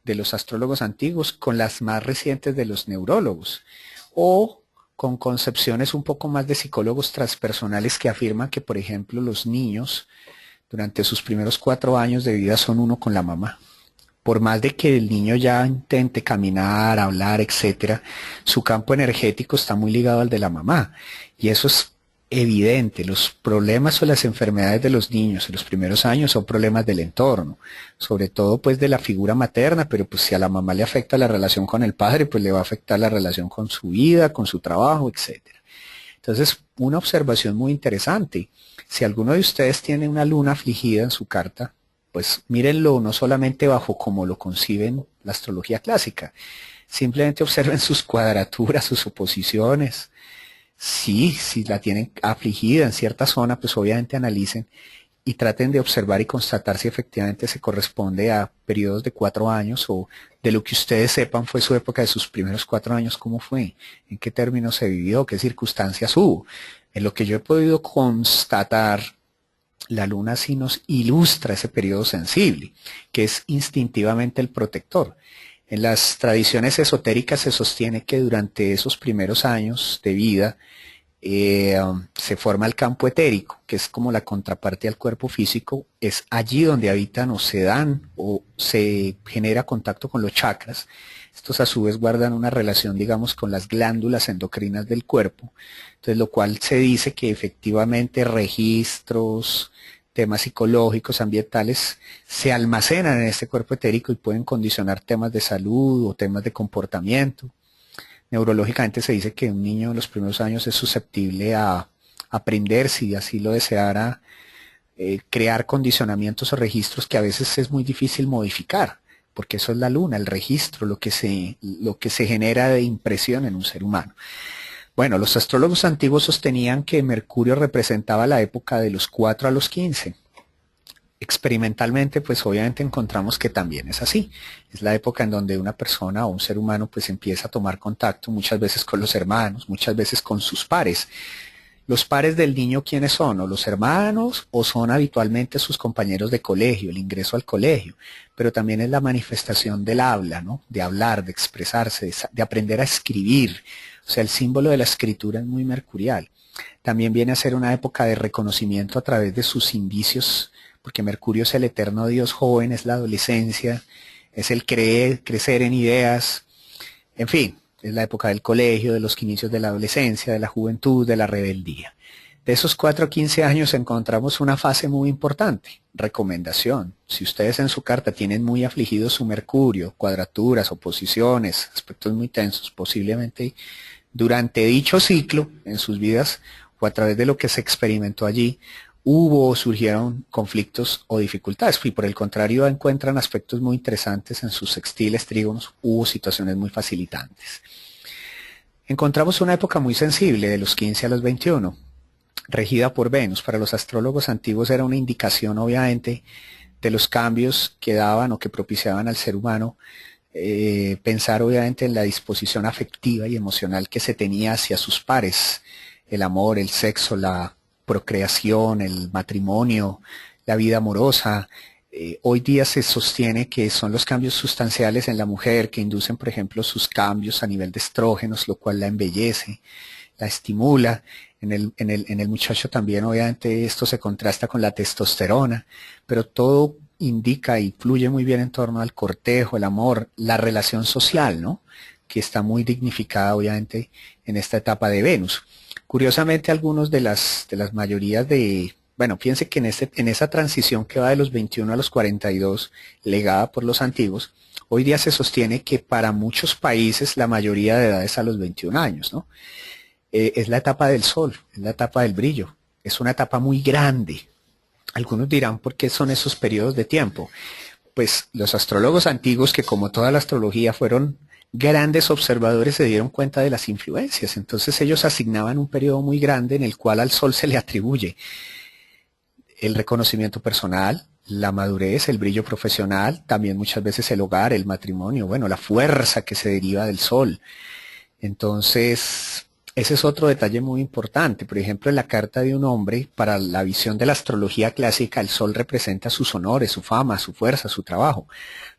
A: de los astrólogos antiguos con las más recientes de los neurólogos, o con concepciones un poco más de psicólogos transpersonales que afirman que, por ejemplo, los niños durante sus primeros 4 años de vida son uno con la mamá. Por más de que el niño ya intente caminar, hablar, etcétera, su campo energético está muy ligado al de la mamá. Y eso es evidente. Los problemas o las enfermedades de los niños en los primeros años son problemas del entorno, sobre todo pues de la figura materna, pero pues si a la mamá le afecta la relación con el padre, pues le va a afectar la relación con su vida, con su trabajo, etcétera. Entonces, una observación muy interesante. Si alguno de ustedes tiene una luna afligida en su carta, pues mírenlo no solamente bajo como lo conciben la astrología clásica, simplemente observen sus cuadraturas, sus oposiciones. Sí, si la tienen afligida en cierta zona, pues obviamente analicen y traten de observar y constatar si efectivamente se corresponde a periodos de 4 años o de lo que ustedes sepan fue su época de sus primeros 4 años, cómo fue, en qué términos se vivió, qué circunstancias hubo. En lo que yo he podido constatar, la luna sí nos ilustra ese periodo sensible, que es instintivamente el protector. En las tradiciones esotéricas se sostiene que durante esos primeros años de vida se forma el campo etérico, que es como la contraparte al cuerpo físico, es allí donde habitan o se dan o se genera contacto con los chakras. Estos a su vez guardan una relación, digamos, con las glándulas endocrinas del cuerpo, entonces lo cual se dice que efectivamente registros, temas psicológicos, ambientales, se almacenan en este cuerpo etérico y pueden condicionar temas de salud o temas de comportamiento. Neurológicamente se dice que un niño en los primeros años es susceptible a aprender, si así lo deseara, crear condicionamientos o registros que a veces es muy difícil modificar, porque eso es la luna, el registro, lo que se genera de impresión en un ser humano. Bueno, los astrólogos antiguos sostenían que Mercurio representaba la época de los 4 a los 15. Experimentalmente, pues obviamente encontramos que también es así. Es la época en donde una persona o un ser humano pues empieza a tomar contacto muchas veces con los hermanos, muchas veces con sus pares. Los pares del niño, ¿quiénes son? O los hermanos o son habitualmente sus compañeros de colegio, el ingreso al colegio. Pero también es la manifestación del habla, ¿no? De hablar, de expresarse, de aprender a escribir. O sea, el símbolo de la escritura es muy mercurial. También viene a ser una época de reconocimiento a través de sus indicios, porque Mercurio es el eterno Dios joven, es la adolescencia, es el crecer en ideas, en fin, es la época del colegio, de los inicios de la adolescencia, de la juventud, de la rebeldía. De esos 4 a 15 años encontramos una fase muy importante. Recomendación. Si ustedes en su carta tienen muy afligido su Mercurio, cuadraturas, oposiciones, aspectos muy tensos, posiblemente durante dicho ciclo en sus vidas o a través de lo que se experimentó allí, hubo o surgieron conflictos o dificultades. Y por el contrario encuentran aspectos muy interesantes en sus sextiles, trígonos, hubo situaciones muy facilitantes. Encontramos una época muy sensible de los 15 a los 21, regida por Venus. Para los astrólogos antiguos era una indicación obviamente de los cambios que daban o que propiciaban al ser humano, pensar obviamente en la disposición afectiva y emocional que se tenía hacia sus pares, el amor, el sexo, la procreación, el matrimonio, la vida amorosa. Hoy día se sostiene que son los cambios sustanciales en la mujer que inducen, por ejemplo, sus cambios a nivel de estrógenos, lo cual la embellece, la estimula. En el muchacho también, obviamente, esto se contrasta con la testosterona, pero todo indica y fluye muy bien en torno al cortejo, el amor, la relación social, ¿no? Que está muy dignificada, obviamente, en esta etapa de Venus. Curiosamente, algunos de las mayorías de, bueno, fíjense que en esa transición que va de los 21 a los 42, legada por los antiguos, hoy día se sostiene que para muchos países la mayoría de edad es a los 21 años, ¿no? Es la etapa del sol, es la etapa del brillo, es una etapa muy grande. Algunos dirán, ¿por qué son esos periodos de tiempo? Pues los astrólogos antiguos, que como toda la astrología fueron grandes observadores, se dieron cuenta de las influencias. Entonces ellos asignaban un periodo muy grande en el cual al sol se le atribuye el reconocimiento personal, la madurez, el brillo profesional, también muchas veces el hogar, el matrimonio, bueno, la fuerza que se deriva del sol. Entonces, ese es otro detalle muy importante. Por ejemplo, en la carta de un hombre, para la visión de la astrología clásica, el sol representa sus honores, su fama, su fuerza, su trabajo.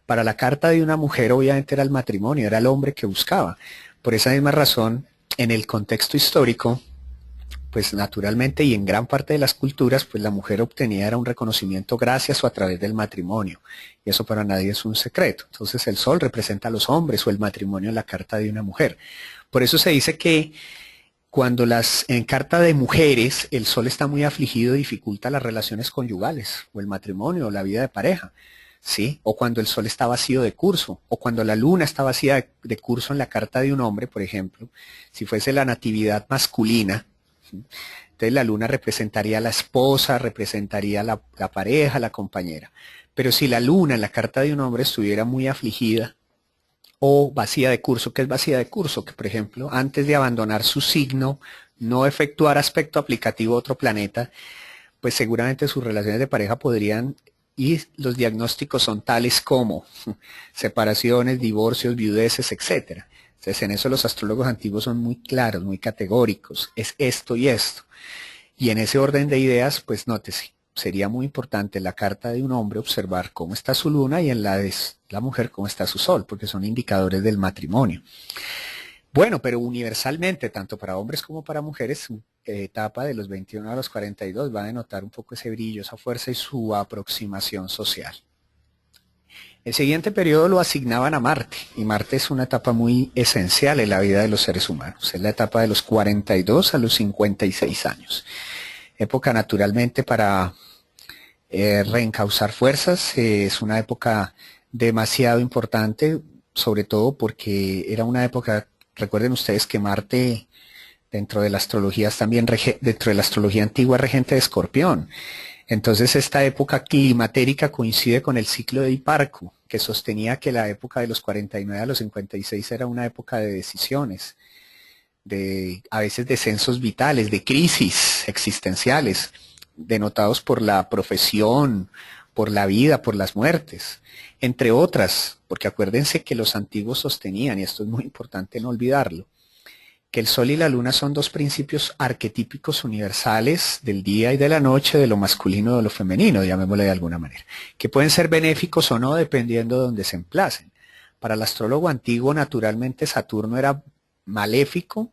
A: Para la carta de una mujer, obviamente era el matrimonio, era el hombre que buscaba. Por esa misma razón, en el contexto histórico, pues naturalmente y en gran parte de las culturas, pues la mujer obtenía era un reconocimiento gracias o a través del matrimonio. Y eso para nadie es un secreto. Entonces el sol representa a los hombres o el matrimonio en la carta de una mujer. Por eso se dice que Cuando en carta de mujeres el sol está muy afligido, dificulta las relaciones conyugales, o el matrimonio, o la vida de pareja, ¿sí? O cuando el sol está vacío de curso, o cuando la luna está vacía de curso en la carta de un hombre, por ejemplo, si fuese la natividad masculina, ¿sí? Entonces la luna representaría a la esposa, representaría la pareja, la compañera. Pero si la luna en la carta de un hombre estuviera muy afligida, o vacía de curso. ¿Qué es vacía de curso? Que, por ejemplo, antes de abandonar su signo, no efectuar aspecto aplicativo a otro planeta, pues seguramente sus relaciones de pareja podrían, y los diagnósticos son tales como separaciones, divorcios, viudeces, etcétera. Entonces, en eso los astrólogos antiguos son muy claros, muy categóricos. Es esto y esto. Y en ese orden de ideas, pues nótese, sería muy importante en la carta de un hombre observar cómo está su luna y en la de la mujer cómo está su sol, porque son indicadores del matrimonio. Bueno, pero universalmente, tanto para hombres como para mujeres, su etapa de los 21 a los 42 va a denotar un poco ese brillo, esa fuerza y su aproximación social. El siguiente periodo lo asignaban a Marte, y Marte es una etapa muy esencial en la vida de los seres humanos. Es la etapa de los 42 a los 56 años. Época naturalmente para reencauzar fuerzas, es una época demasiado importante, sobre todo porque era una época, recuerden ustedes que Marte dentro de la astrología es también dentro de la astrología antigua regente de Escorpión. Entonces esta época climatérica coincide con el ciclo de Hiparco, que sostenía que la época de los 49 a los 56 era una época de decisiones, de a veces descensos vitales, de crisis existenciales, denotados por la profesión, por la vida, por las muertes, entre otras, porque acuérdense que los antiguos sostenían, y esto es muy importante no olvidarlo, que el sol y la luna son dos principios arquetípicos universales del día y de la noche, de lo masculino o de lo femenino, llamémosle de alguna manera, que pueden ser benéficos o no dependiendo de donde se emplacen. Para el astrólogo antiguo, naturalmente, Saturno era maléfico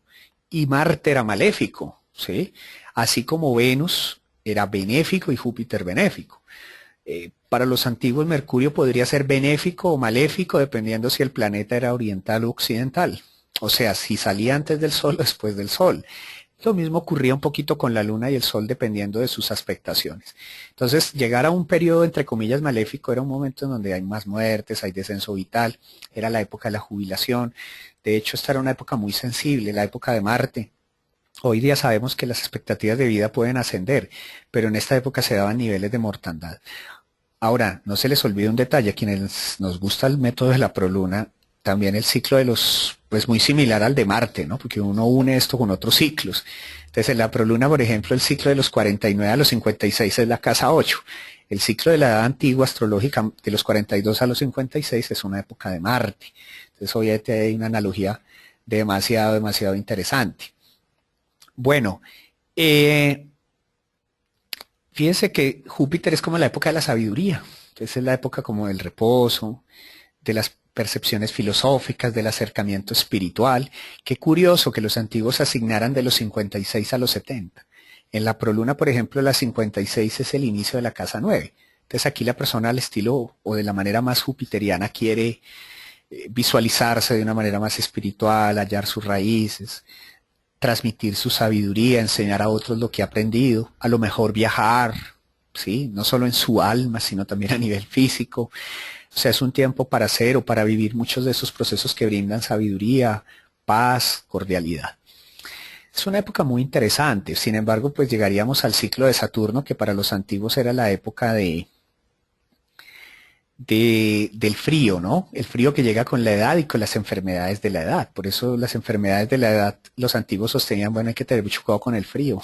A: y Marte era maléfico, ¿sí? Así como Venus era benéfico y Júpiter benéfico. Para los antiguos, Mercurio podría ser benéfico o maléfico dependiendo si el planeta era oriental o occidental. O sea, si salía antes del Sol o después del Sol. Lo mismo ocurría un poquito con la Luna y el Sol dependiendo de sus aspectaciones. Entonces, llegar a un periodo, entre comillas, maléfico era un momento en donde hay más muertes, hay descenso vital, era la época de la jubilación. De hecho, esta era una época muy sensible, la época de Marte. Hoy día sabemos que las expectativas de vida pueden ascender, pero en esta época se daban niveles de mortandad. Ahora, no se les olvide un detalle, a quienes nos gusta el método de la proluna, también el ciclo de los, pues muy similar al de Marte, ¿no? Porque uno une esto con otros ciclos. Entonces, en la proluna, por ejemplo, el ciclo de los 49 a los 56 es la casa 8. El ciclo de la edad antigua astrológica, de los 42 a los 56, es una época de Marte. Entonces, obviamente hay una analogía demasiado interesante. Bueno, fíjense que Júpiter es como la época de la sabiduría. Entonces, es la época como del reposo, de las percepciones filosóficas, del acercamiento espiritual. Qué curioso que los antiguos asignaran de los 56 a los 70. En la proluna, por ejemplo, la 56 es el inicio de la casa 9. Entonces aquí la persona al estilo o de la manera más jupiteriana quiere visualizarse de una manera más espiritual, hallar sus raíces, transmitir su sabiduría, enseñar a otros lo que ha aprendido, a lo mejor viajar, ¿sí? No solo en su alma, sino también a nivel físico. O sea, es un tiempo para hacer o para vivir muchos de esos procesos que brindan sabiduría, paz, cordialidad. Es una época muy interesante. Sin embargo, pues llegaríamos al ciclo de Saturno, que para los antiguos era la época del frío, ¿no? El frío que llega con la edad y con las enfermedades de la edad. Por eso las enfermedades de la edad, los antiguos sostenían, bueno, hay que tener mucho cuidado con el frío.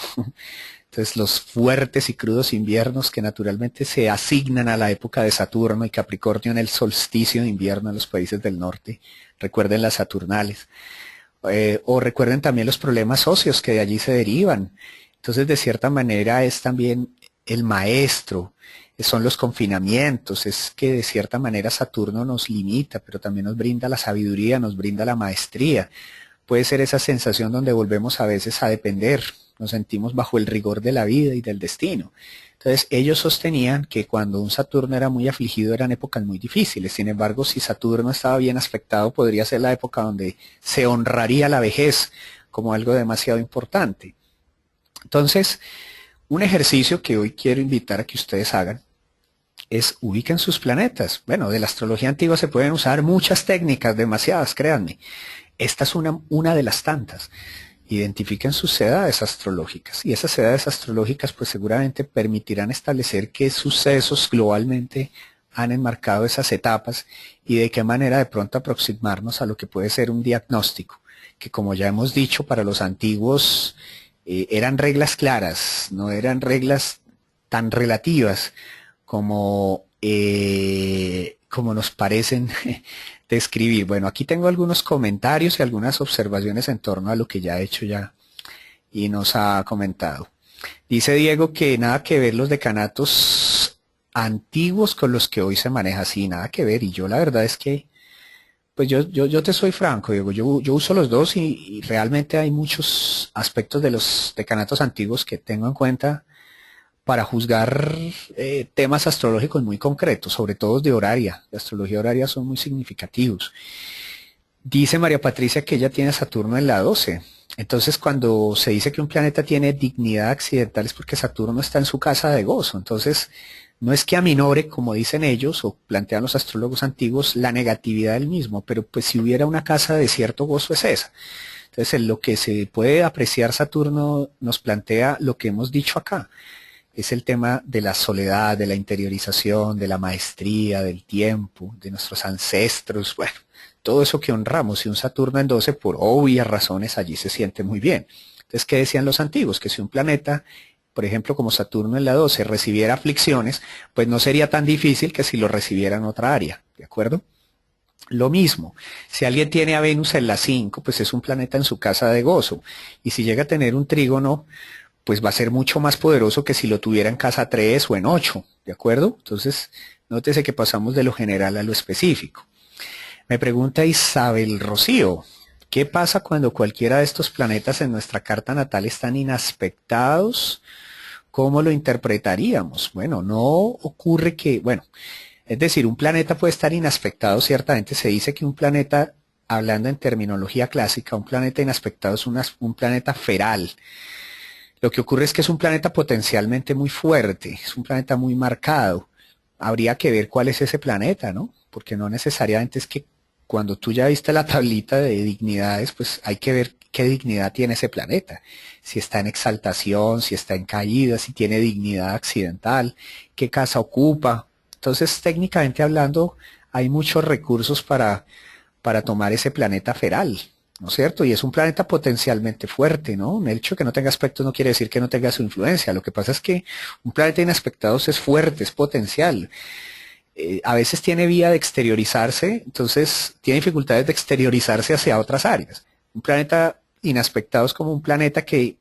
A: Entonces los fuertes y crudos inviernos que naturalmente se asignan a la época de Saturno y Capricornio en el solsticio de invierno en los países del norte. Recuerden las Saturnales. O recuerden también los problemas óseos que de allí se derivan. Entonces, de cierta manera, es también el maestro, son los confinamientos, es que de cierta manera Saturno nos limita, pero también nos brinda la sabiduría, nos brinda la maestría. Puede ser esa sensación donde volvemos a veces a depender, nos sentimos bajo el rigor de la vida y del destino. Entonces ellos sostenían que cuando un Saturno era muy afligido eran épocas muy difíciles. Sin embargo, si Saturno estaba bien aspectado, podría ser la época donde se honraría la vejez como algo demasiado importante. Entonces, un ejercicio que hoy quiero invitar a que ustedes hagan es ubiquen sus planetas. Bueno, de la astrología antigua se pueden usar muchas técnicas, demasiadas, créanme. Esta es una de las tantas. Identifiquen sus edades astrológicas y esas edades astrológicas pues seguramente permitirán establecer qué sucesos globalmente han enmarcado esas etapas y de qué manera de pronto aproximarnos a lo que puede ser un diagnóstico, que como ya hemos dicho para los antiguos eran reglas claras, no eran reglas tan relativas como nos parecen describir. Bueno, aquí tengo algunos comentarios y algunas observaciones en torno a lo que ya he hecho ya y nos ha comentado. Dice Diego que nada que ver los decanatos antiguos con los que hoy se maneja, sí, nada que ver. Y yo la verdad es que, pues yo te soy franco, Diego, yo uso los dos y realmente hay muchos aspectos de los decanatos antiguos que tengo en cuenta para juzgar temas astrológicos muy concretos, sobre todo de horaria. De astrología horaria son muy significativos. Dice María Patricia que ella tiene Saturno en la 12. Entonces, cuando se dice que un planeta tiene dignidad accidental es porque Saturno está en su casa de gozo. Entonces, no es que aminore, como dicen ellos, o plantean los astrólogos antiguos, la negatividad del mismo, pero pues si hubiera una casa de cierto gozo es esa. Entonces, en lo que se puede apreciar Saturno nos plantea lo que hemos dicho acá. Es el tema de la soledad, de la interiorización, de la maestría, del tiempo, de nuestros ancestros, bueno, todo eso que honramos. Y un Saturno en 12, por obvias razones, allí se siente muy bien. Entonces, ¿qué decían los antiguos? Que si un planeta, por ejemplo, como Saturno en la 12, recibiera aflicciones, pues no sería tan difícil que si lo recibiera en otra área, ¿de acuerdo? Lo mismo, si alguien tiene a Venus en la 5, pues es un planeta en su casa de gozo. Y si llega a tener un trígono, pues va a ser mucho más poderoso que si lo tuviera en casa 3 o en 8, ¿de acuerdo? Entonces, nótese que pasamos de lo general a lo específico. Me pregunta Isabel Rocío, ¿qué pasa cuando cualquiera de estos planetas en nuestra carta natal están inaspectados? ¿Cómo lo interpretaríamos? Bueno, no ocurre que, bueno, es decir, un planeta puede estar inaspectado, ciertamente se dice que un planeta, hablando en terminología clásica, un planeta inaspectado es un planeta feral. Lo que ocurre es que es un planeta potencialmente muy fuerte, es un planeta muy marcado. Habría que ver cuál es ese planeta, ¿no? Porque no necesariamente es que cuando tú ya viste la tablita de dignidades, pues hay que ver qué dignidad tiene ese planeta. Si está en exaltación, si está en caída, si tiene dignidad accidental, qué casa ocupa. Entonces, técnicamente hablando, hay muchos recursos para tomar ese planeta feral. ¿No es cierto? Y es un planeta potencialmente fuerte, ¿no? El hecho de que no tenga aspectos no quiere decir que no tenga su influencia. Lo que pasa es que un planeta inaspectados es fuerte, es potencial. A veces tiene vía de exteriorizarse, entonces tiene dificultades de exteriorizarse hacia otras áreas. Un planeta inaspectado es como un planeta que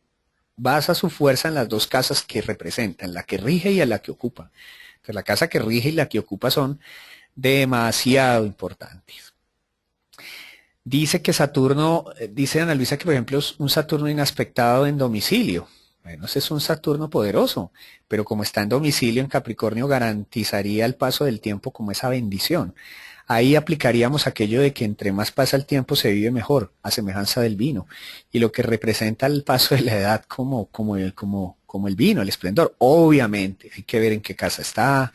A: basa su fuerza en las dos casas que representa, en la que rige y en la que ocupa. Entonces la casa que rige y la que ocupa son demasiado importantes. Dice que Saturno, dice Ana Luisa que por ejemplo es un Saturno inaspectado en domicilio. Bueno, ese es un Saturno poderoso, pero como está en domicilio en Capricornio garantizaría el paso del tiempo como esa bendición. Ahí aplicaríamos aquello de que entre más pasa el tiempo se vive mejor, a semejanza del vino, y lo que representa el paso de la edad como el vino, el esplendor. Obviamente, hay que ver en qué casa está,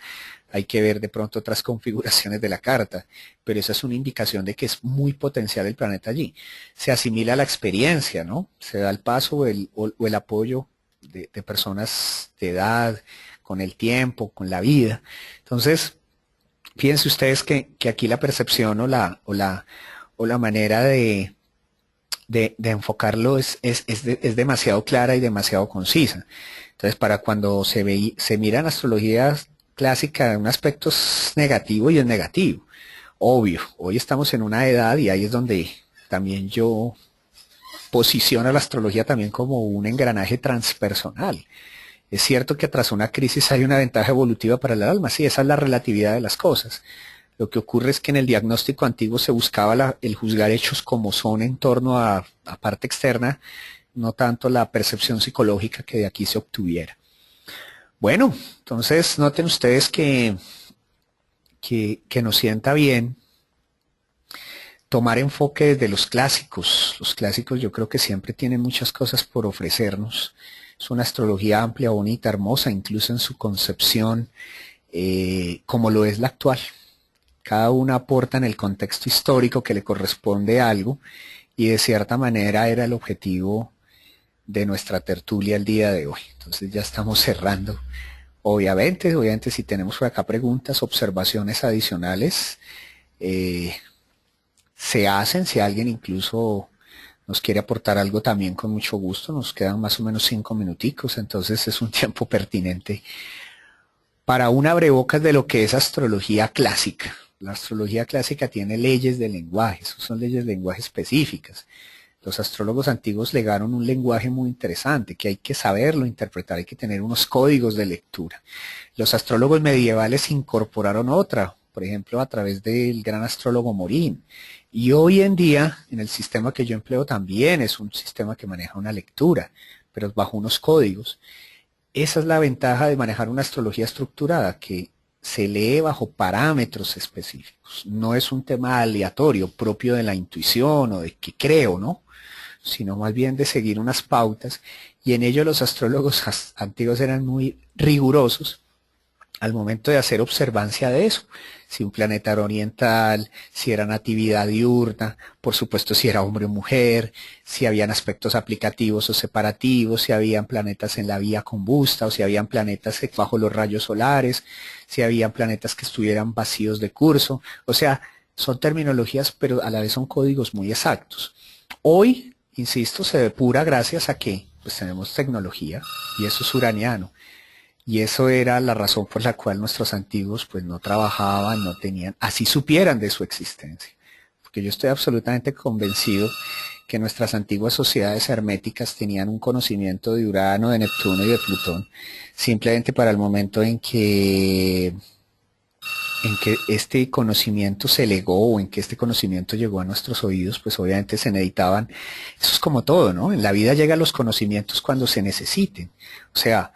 A: hay que ver de pronto otras configuraciones de la carta, pero esa es una indicación de que es muy potencial el planeta allí. Se asimila a la experiencia, ¿no? Se da el paso o el apoyo de personas de edad, con el tiempo, con la vida. Entonces, fíjense ustedes que aquí la percepción o la manera de enfocarlo es demasiado clara y demasiado concisa. Entonces, para cuando se miran astrologías clásica, un aspecto es negativo y es negativo. Obvio, hoy estamos en una edad y ahí es donde también yo posiciono la astrología también como un engranaje transpersonal. Es cierto que tras una crisis hay una ventaja evolutiva para el alma, sí, esa es la relatividad de las cosas. Lo que ocurre es que en el diagnóstico antiguo se buscaba el juzgar hechos como son en torno a parte externa, no tanto la percepción psicológica que de aquí se obtuviera. Bueno, entonces noten ustedes que nos sienta bien tomar enfoque desde los clásicos. Los clásicos yo creo que siempre tienen muchas cosas por ofrecernos. Es una astrología amplia, bonita, hermosa, incluso en su concepción, como lo es la actual. Cada una aporta en el contexto histórico que le corresponde a algo y de cierta manera era el objetivo de nuestra tertulia el día de hoy. Entonces ya estamos cerrando. Obviamente si tenemos por acá preguntas, observaciones adicionales, eh, se hacen. Si alguien incluso nos quiere aportar algo también con mucho gusto, nos quedan más o menos 5 minuticos, entonces es un tiempo pertinente para un abrebocas de lo que es astrología clásica. La astrología clásica tiene leyes de lenguaje, son leyes de lenguaje específicas. Los astrólogos antiguos legaron un lenguaje muy interesante que hay que saberlo interpretar, hay que tener unos códigos de lectura. Los astrólogos medievales incorporaron otra, por ejemplo, a través del gran astrólogo Morín. Y hoy en día, en el sistema que yo empleo también es un sistema que maneja una lectura, pero bajo unos códigos. Esa es la ventaja de manejar una astrología estructurada, que se lee bajo parámetros específicos. No es un tema aleatorio propio de la intuición o de que creo, ¿no? Sino más bien de seguir unas pautas. Y en ello los astrólogos antiguos eran muy rigurosos al momento de hacer observancia de eso. Si un planeta era oriental, si era natividad diurna, por supuesto si era hombre o mujer, si habían aspectos aplicativos o separativos, si habían planetas en la vía combusta o si habían planetas bajo los rayos solares, si habían planetas que estuvieran vacíos de curso. O sea, son terminologías, pero a la vez son códigos muy exactos. Hoy, insisto, se depura gracias a que pues tenemos tecnología y eso es uraniano. Y eso era la razón por la cual nuestros antiguos pues no trabajaban, no tenían, así supieran de su existencia. Porque yo estoy absolutamente convencido que nuestras antiguas sociedades herméticas tenían un conocimiento de Urano, de Neptuno y de Plutón, simplemente para el momento en que este conocimiento se legó o en que este conocimiento llegó a nuestros oídos, pues obviamente se necesitaban, eso es como todo, ¿no? En la vida llegan los conocimientos cuando se necesiten. O sea,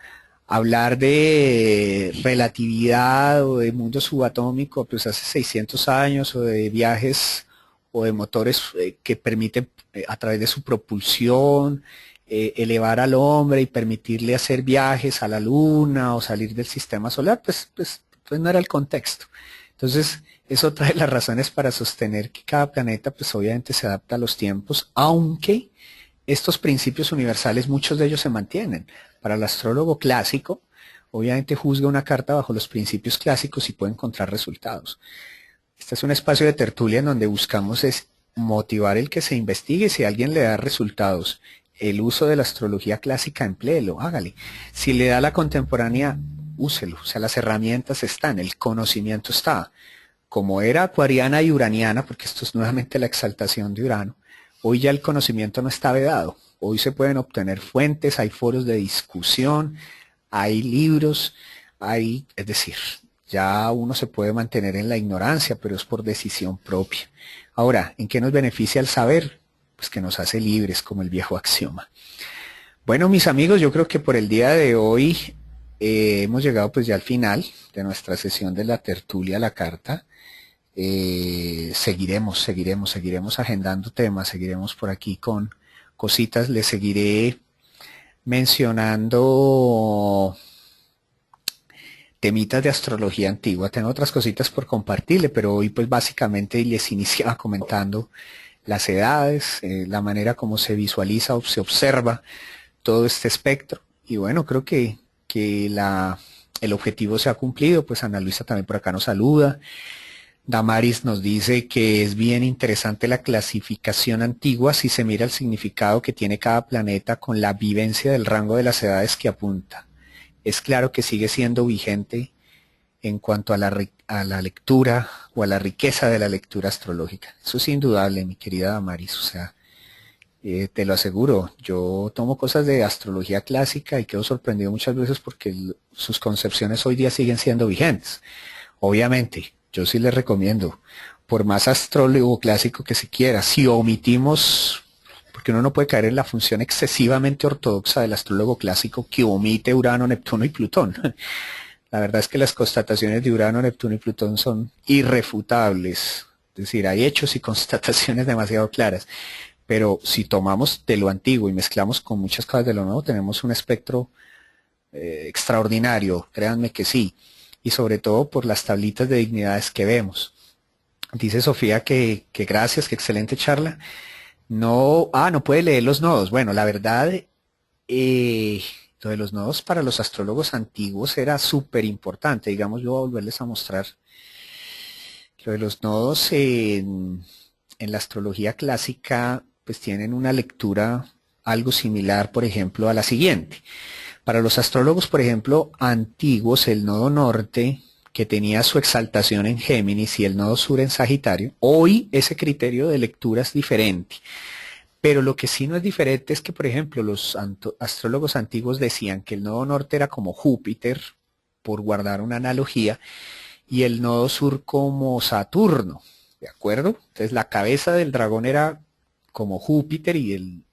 A: hablar de relatividad o de mundo subatómico, pues hace 600 años, o de viajes o de motores que permiten a través de su propulsión elevar al hombre y permitirle hacer viajes a la luna o salir del sistema solar, pues no era el contexto. Entonces, eso trae las razones para sostener que cada planeta, pues obviamente se adapta a los tiempos, aunque estos principios universales, muchos de ellos se mantienen. Para el astrólogo clásico, obviamente juzga una carta bajo los principios clásicos y puede encontrar resultados. Este es un espacio de tertulia en donde buscamos es motivar el que se investigue. Si alguien le da resultados, el uso de la astrología clásica, empléelo, hágale. Si le da la contemporánea, úselo. O sea, las herramientas están, el conocimiento está. Como era acuariana y uraniana, porque esto es nuevamente la exaltación de Urano, hoy ya el conocimiento no está vedado. Hoy se pueden obtener fuentes, hay foros de discusión, hay libros, es decir, ya uno se puede mantener en la ignorancia, pero es por decisión propia. Ahora, ¿en qué nos beneficia el saber? Pues que nos hace libres, como el viejo axioma. Bueno, mis amigos, yo creo que por el día de hoy hemos llegado pues ya al final de nuestra sesión de la tertulia a la carta. Seguiremos agendando temas, seguiremos por aquí con cositas, les seguiré mencionando temitas de astrología antigua. Tengo otras cositas por compartirle, pero hoy pues básicamente les iniciaba comentando las edades, la manera como se visualiza o se observa todo este espectro. Y bueno, creo que el objetivo se ha cumplido. Pues Ana Luisa también por acá nos saluda. Damaris nos dice que es bien interesante la clasificación antigua si se mira el significado que tiene cada planeta con la vivencia del rango de las edades que apunta. Es claro que sigue siendo vigente en cuanto a la lectura o a la riqueza de la lectura astrológica. Eso es indudable, mi querida Damaris. O sea, te lo aseguro, yo tomo cosas de astrología clásica y quedo sorprendido muchas veces porque sus concepciones hoy día siguen siendo vigentes. Obviamente, yo sí les recomiendo, por más astrólogo clásico que se quiera, si omitimos, porque uno no puede caer en la función excesivamente ortodoxa del astrólogo clásico que omite Urano, Neptuno y Plutón. La verdad es que las constataciones de Urano, Neptuno y Plutón son irrefutables Es decir, hay hechos y constataciones demasiado claras. Pero si tomamos de lo antiguo y mezclamos con muchas cosas de lo nuevo, tenemos un espectro extraordinario, créanme que sí. Y sobre todo por las tablitas de dignidades que vemos. Dice Sofía que gracias, que excelente charla. No, no puede leer los nodos. Bueno, la verdad, lo de los nodos para los astrólogos antiguos era súper importante. Digamos, yo voy a volverles a mostrar lo de los nodos en la astrología clásica, pues tienen una lectura algo similar, por ejemplo, a la siguiente. Para los astrólogos, por ejemplo, antiguos, el nodo norte, que tenía su exaltación en Géminis, y el nodo sur en Sagitario, hoy ese criterio de lectura es diferente. Pero lo que sí no es diferente es que, por ejemplo, los astrólogos antiguos decían que el nodo norte era como Júpiter, por guardar una analogía, y el nodo sur como Saturno, ¿de acuerdo? Entonces la cabeza del dragón era como Júpiter y el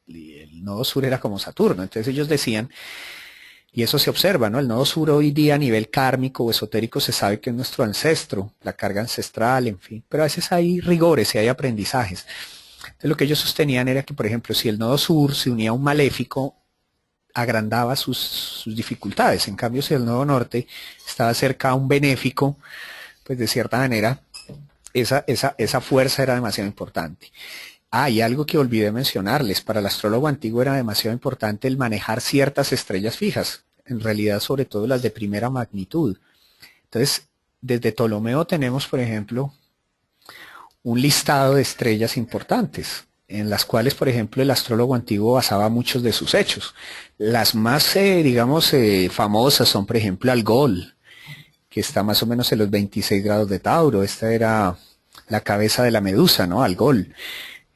A: nodo sur era como Saturno. Entonces ellos decían, y eso se observa, ¿no? El nodo sur hoy día a nivel kármico o esotérico se sabe que es nuestro ancestro, la carga ancestral, en fin, pero a veces hay rigores y hay aprendizajes. Entonces lo que ellos sostenían era que, por ejemplo, si el nodo sur se unía a un maléfico, agrandaba sus dificultades. En cambio, si el nodo norte estaba cerca a un benéfico, pues de cierta manera esa fuerza era demasiado importante. Y algo que olvidé mencionarles, para el astrólogo antiguo era demasiado importante el manejar ciertas estrellas fijas, en realidad sobre todo las de primera magnitud. Entonces, desde Ptolomeo tenemos, por ejemplo, un listado de estrellas importantes, en las cuales, por ejemplo, el astrólogo antiguo basaba muchos de sus hechos. Las más, digamos, famosas son, por ejemplo, Algol, que está más o menos en los 26 grados de Tauro. Esta era la cabeza de la medusa, ¿no? Algol.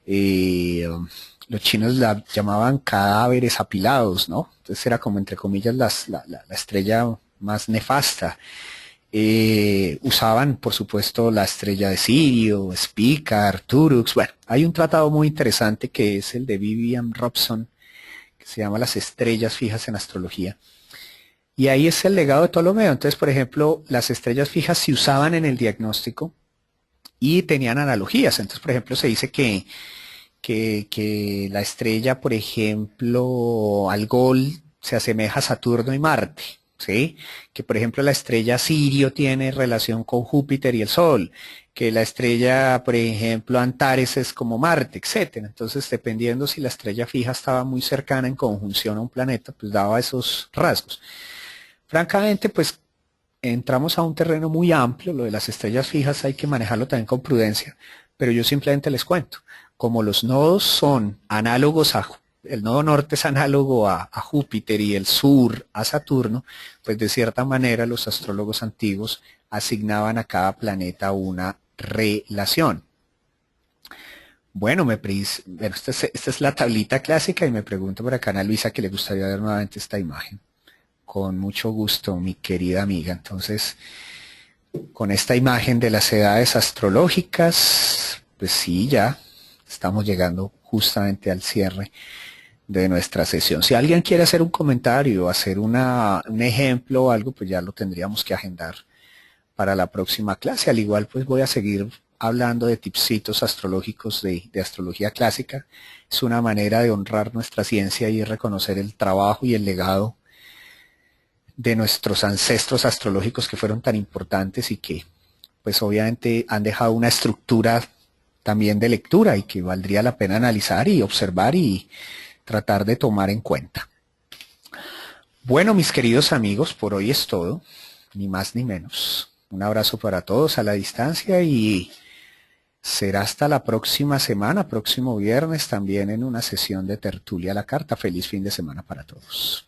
A: Los chinos la llamaban cadáveres apilados, ¿no? Entonces era como, entre comillas, la estrella más nefasta. Usaban, por supuesto, la estrella de Sirio, Spica, Arcturus. Bueno, hay un tratado muy interesante que es el de Vivian Robson, que se llama Las estrellas fijas en astrología. Y ahí es el legado de Ptolomeo. Entonces, por ejemplo, las estrellas fijas se usaban en el diagnóstico y tenían analogías. Entonces, por ejemplo, se dice que la estrella, por ejemplo, Algol se asemeja a Saturno y Marte. ¿Sí? Que por ejemplo la estrella Sirio tiene relación con Júpiter y el Sol, que la estrella, por ejemplo, Antares es como Marte, etcétera. Entonces, dependiendo si la estrella fija estaba muy cercana en conjunción a un planeta, pues daba esos rasgos. Francamente, pues entramos a un terreno muy amplio. Lo de las estrellas fijas hay que manejarlo también con prudencia, pero yo simplemente les cuento, como los nodos son análogos a el nodo norte es análogo a Júpiter y el sur a Saturno, pues de cierta manera los astrólogos antiguos asignaban a cada planeta una relación. Bueno, esta es la tablita clásica y me pregunto por acá Ana Luisa que le gustaría ver nuevamente esta imagen. Con mucho gusto, mi querida amiga. Entonces, con esta imagen de las edades astrológicas, pues sí, ya estamos llegando justamente al cierre de nuestra sesión. Si alguien quiere hacer un comentario, hacer un ejemplo o algo, pues ya lo tendríamos que agendar para la próxima clase. Al igual, pues voy a seguir hablando de tipsitos astrológicos de astrología clásica. Es una manera de honrar nuestra ciencia y reconocer el trabajo y el legado de nuestros ancestros astrológicos que fueron tan importantes y que, pues obviamente han dejado una estructura también de lectura y que valdría la pena analizar y observar y tratar de tomar en cuenta. Bueno, mis queridos amigos, por hoy es todo, ni más ni menos. Un abrazo para todos a la distancia y será hasta la próxima semana, próximo viernes, también en una sesión de tertulia a la carta. Feliz fin de semana para todos.